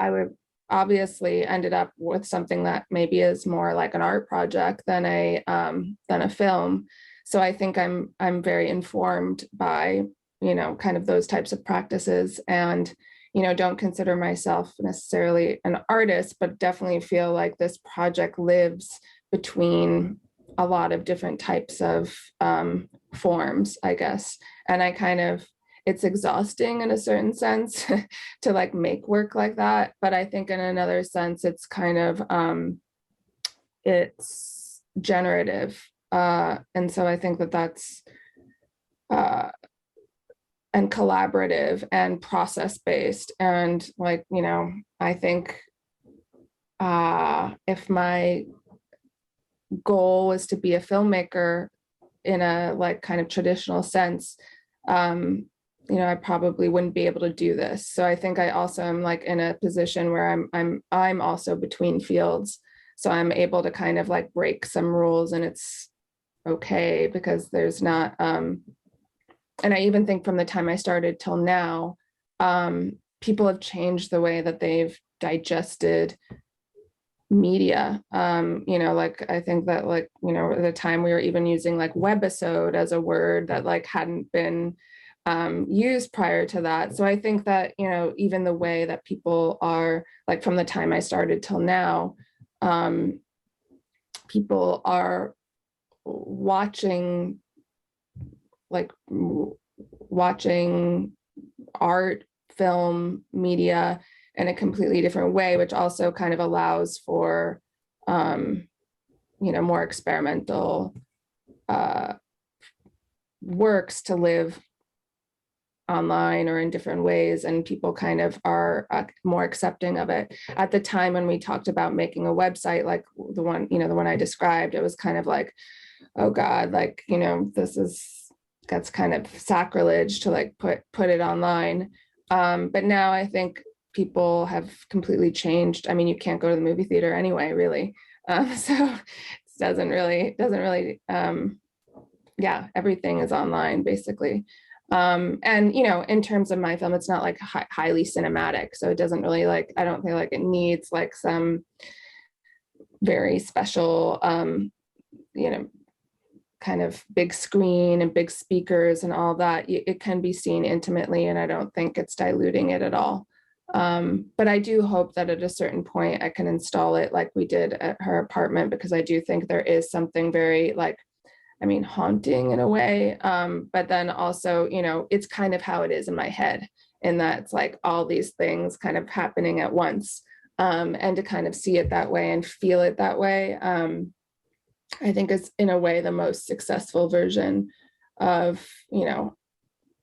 would obviously ended up with something that maybe is more like an art project than a film. So I think I'm very informed by kind of those types of practices, and don't consider myself necessarily an artist, but definitely feel like this project lives between a lot of different types of forms, I guess. And I kind of, it's exhausting in a certain sense to like make work like that. But I think in another sense, it's kind of, it's generative. And so I think that that's, and collaborative and process-based. And like, I think if my goal was to be a filmmaker in a like kind of traditional sense, I probably wouldn't be able to do this. So I think I also am like in a position where I'm also between fields. So I'm able to kind of like break some rules, and it's okay because there's not, and I even think from the time I started till now, people have changed the way that they've digested media. Like I think that like, at the time we were even using like webisode as a word that like hadn't been used prior to that. So I think that, even the way that people are like from the time I started till now, people are watching art, film, media in a completely different way, which also kind of allows for, more experimental works to live online or in different ways, and people kind of are more accepting of it. At the time when we talked about making a website, like the one I described, it was kind of like, oh God, like, that's kind of sacrilege to like put it online. But now I think people have completely changed. I mean, you can't go to the movie theater anyway, really. So it doesn't really, everything is online basically. And, in terms of my film, it's not like highly cinematic. So it doesn't really like, I don't feel like it needs like some very special, kind of big screen and big speakers and all that. It can be seen intimately, and I don't think it's diluting it at all. But I do hope that at a certain point I can install it like we did at her apartment, because I do think there is something very like, haunting in a way. But then also, it's kind of how it is in my head, in that it's like all these things kind of happening at once. And to kind of see it that way and feel it that way, I think is in a way the most successful version of,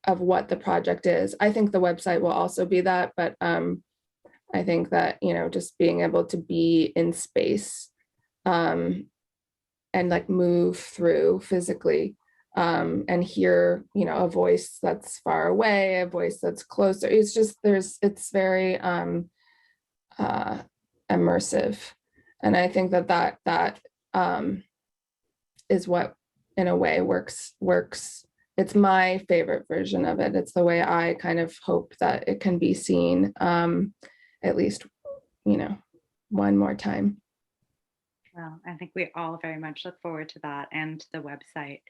of what the project is. I think the website will also be that, but I think that, just being able to be in space and like move through physically and hear, a voice that's far away, a voice that's closer. It's just, it's very immersive. And I think that is what, in a way, works. It's my favorite version of it. It's the way I kind of hope that it can be seen, at least, one more time. Well, I think we all very much look forward to that and the website.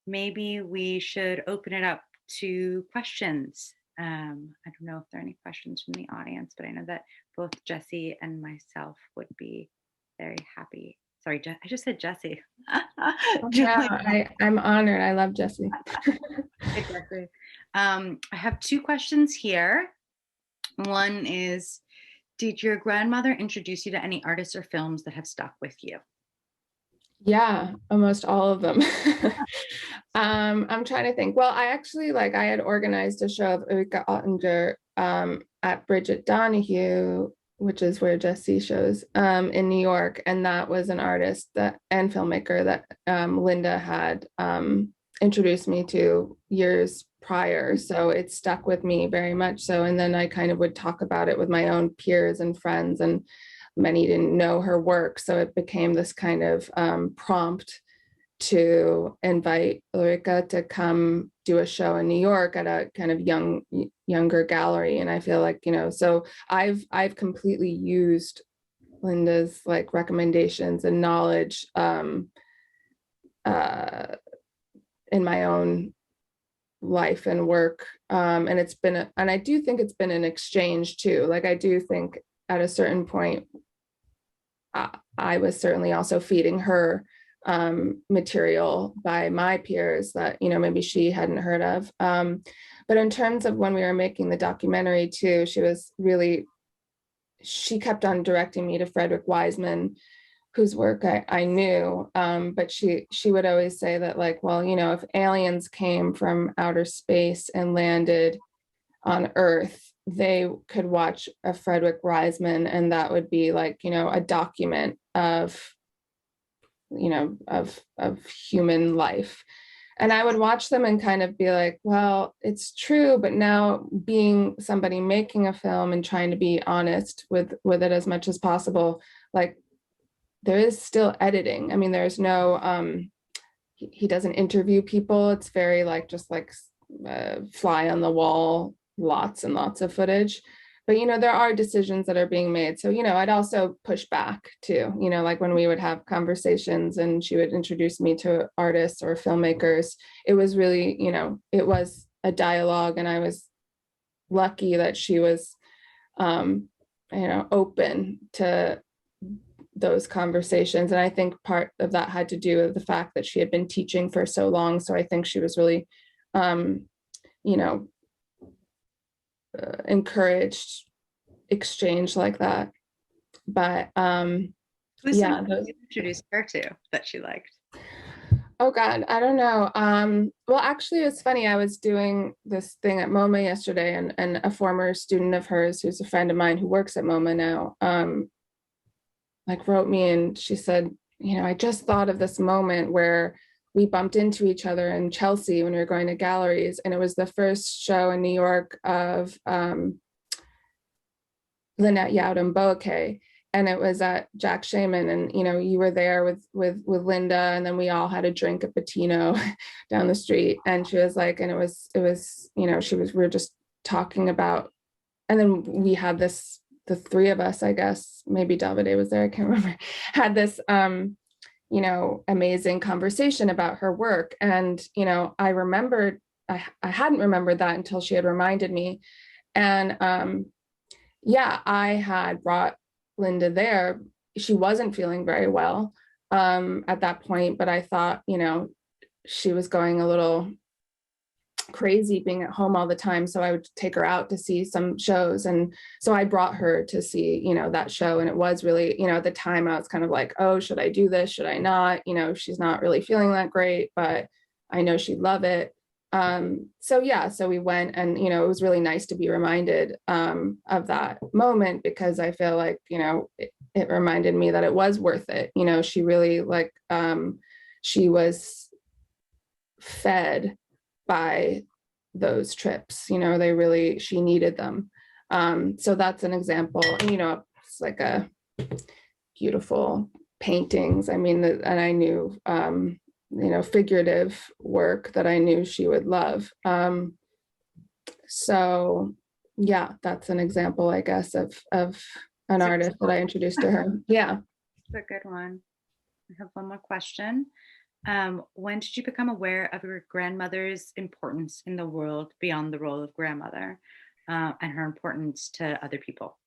Maybe we should open it up to questions. I don't know if there are any questions from the audience, but I know that both Jessi and myself would be very happy. Sorry, I just said Jessi. Yeah, I'm honored. I love Jessi. Hey, Jessi. I have two questions here. One is, did your grandmother introduce you to any artists or films that have stuck with you? Yeah, almost all of them. I'm trying to think. Well, I actually, I had organized a show of Ulrika Ottinger at Bridget Donahue, which is where Jessi shows, in New York. And that was an artist and filmmaker that Linda had introduced me to years prior. So it stuck with me very much so. And then I kind of would talk about it with my own peers and friends, and many didn't know her work. So it became this kind of prompt to invite Ulrika to come do a show in New York at a kind of younger gallery. And I feel like, so I've completely used Linda's recommendations and knowledge in my own life and work. And it's been, and I do think it's been an exchange too. I do think at a certain point, I was certainly also feeding her material by my peers that, maybe she hadn't heard of. But in terms of when we were making the documentary too, she kept on directing me to Frederick Wiseman, whose work I knew, but she would always say that if aliens came from outer space and landed on Earth, they could watch a Frederick Wiseman, and that would be a document of human life. And I would watch them and kind of be like, well, it's true, but now being somebody making a film and trying to be honest with it as much as possible, there is still editing. I mean, there's no, he doesn't interview people. It's very fly on the wall, lots and lots of footage. But, there are decisions that are being made. So, I'd also push back too, when we would have conversations and she would introduce me to artists or filmmakers, it was really, it was a dialogue, and I was lucky that she was, open to those conversations. And I think part of that had to do with the fact that she had been teaching for so long. So I think she was really, encouraged exchange like that. But Who's you introduced her to that she liked? Oh God, I don't know. Well, actually, it's funny. I was doing this thing at MoMA yesterday, and a former student of hers, who's a friend of mine who works at MoMA now, wrote me, and she said, I just thought of this moment where we bumped into each other in Chelsea when we were going to galleries, and it was the first show in New York of Lynette Youdom Boake, and it was at Jack Shaman, and you were there with Linda, and then we all had a drink at Bettino down the street, and she was like, and it was we were just talking about, and then we had this, the three of us, I guess, maybe Davide was there, I can't remember, had this amazing conversation about her work. And I remembered, I hadn't remembered that until she had reminded me. And I had brought Linda there. She wasn't feeling very well at that point, but I thought, she was going a little crazy being at home all the time. So I would take her out to see some shows. And so I brought her to see, that show. And it was really, at the time I was kind of like, oh, should I do this? Should I not? She's not really feeling that great, but I know she'd love it. So we went, and, it was really nice to be reminded of that moment, because I feel like, it reminded me that it was worth it. She really she was fed by those trips. You know, she needed them. So that's an example. And, you know, it's like a beautiful paintings. I mean, and I knew, you know, figurative work that I knew she would love. So yeah, that's an example, I guess, of an artist that I introduced to her. Yeah. That's a good one. I have one more question. When did you become aware of your grandmother's importance in the world beyond the role of grandmother, and her importance to other people?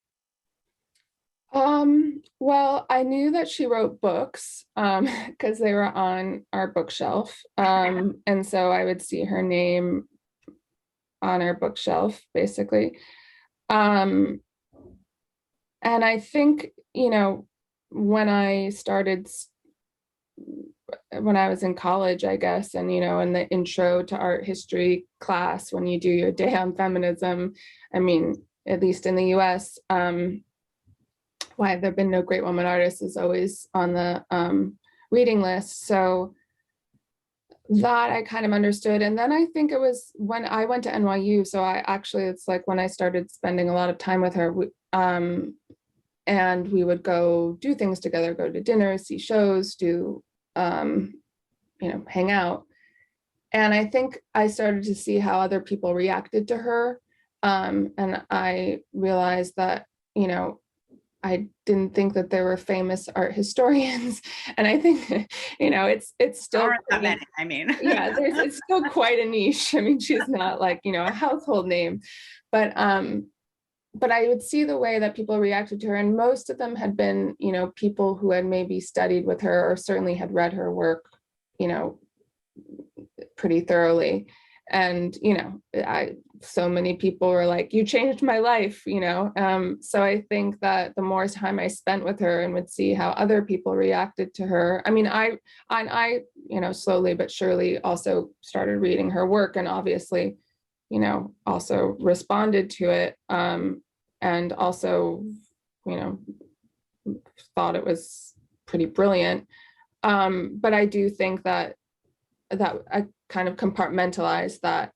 Well, I knew that she wrote books because they were on our bookshelf. And so I would see her name on our bookshelf, basically. And I think, you know, when I was in college, I guess, and, you know, in the intro to art history class, when you do your day on feminism, I mean, at least in the US, Why Have There Been No Great Women Artists is always on the reading list. So that I kind of understood. And then I think it was when I went to NYU. So it's like when I started spending a lot of time with her, and we would go do things together, go to dinner, see shows, do, you know, hang out. And I think I started to see how other people reacted to her. And I realized that, you know, I didn't think that there were famous art historians. And I think, you know, it's still, aren't that many, I mean. Yeah, it's still quite a niche. I mean, she's not like, you know, a household name, but I would see the way that people reacted to her, and most of them had been, you know, people who had maybe studied with her or certainly had read her work, you know, pretty thoroughly. And, you know, so many people were like, you changed my life, you know? So I think that the more time I spent with her and would see how other people reacted to her, I mean, I, you know, slowly but surely also started reading her work, and obviously, you know, also responded to it, and also, you know, thought it was pretty brilliant. But I do think that I kind of compartmentalized that.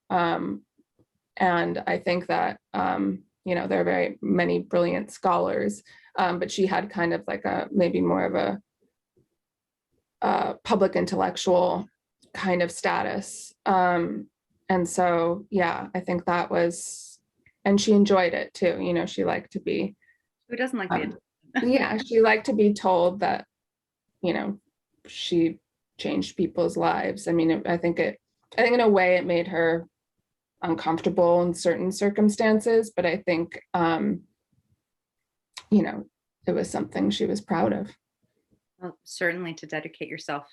And I think that, you know, there are very many brilliant scholars, but she had kind of like maybe more of a public intellectual kind of status. And so, yeah, I think that was, and she enjoyed it too. You know, she liked to be. Who doesn't like it? Yeah, she liked to be told that, you know, she changed people's lives. I mean, I think in a way it made her uncomfortable in certain circumstances, but I think, you know, it was something she was proud of. Well, certainly to dedicate yourself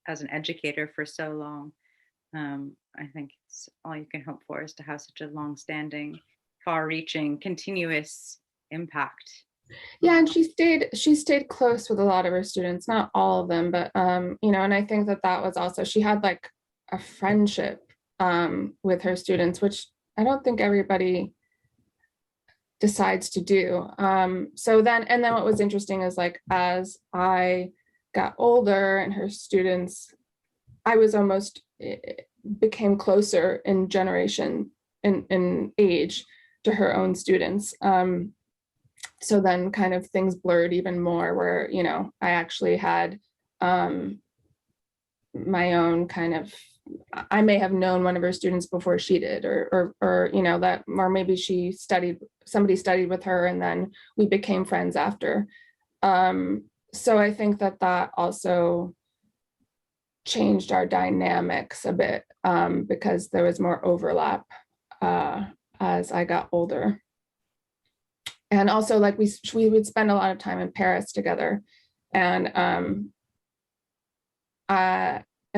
as an educator for so long. I think it's all you can hope for is to have such a long-standing, far-reaching, continuous impact. Yeah, and she stayed close with a lot of her students, not all of them, but you know, and I think that was also, she had like a friendship with her students, which I don't think everybody decides to do. So then what was interesting is, like, as I got older and her students, I was almost became closer in generation, in age, to her own students. So then kind of things blurred even more, where, you know, I actually had my own kind of, I may have known one of her students before she did, or you know, that, or maybe somebody studied with her and then we became friends after. So I think that also changed our dynamics a bit, because there was more overlap as I got older. And also, like, we would spend a lot of time in Paris together, and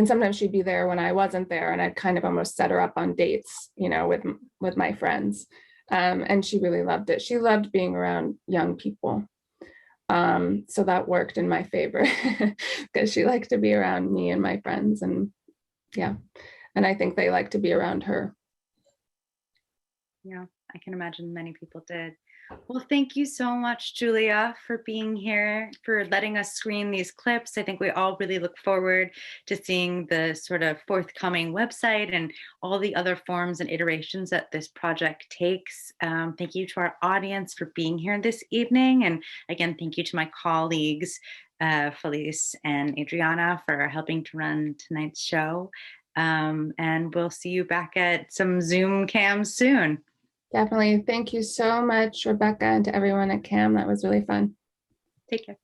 sometimes she'd be there when I wasn't there, and I'd kind of almost set her up on dates, you know, with my friends. And she really loved it. She loved being around young people. So that worked in my favor because she liked to be around me and my friends, and yeah, and I think they like to be around her. Yeah, I can imagine many people did. Well, thank you so much, Julia, for being here, for letting us screen these clips. I think we all really look forward to seeing the sort of forthcoming website and all the other forms and iterations that this project takes. Thank you to our audience for being here this evening. And again, thank you to my colleagues, Felice and Adriana, for helping to run tonight's show. And we'll see you back at some Zoom cams soon. Definitely. Thank you so much, Rebecca, and to everyone at CAM. That was really fun. Take care.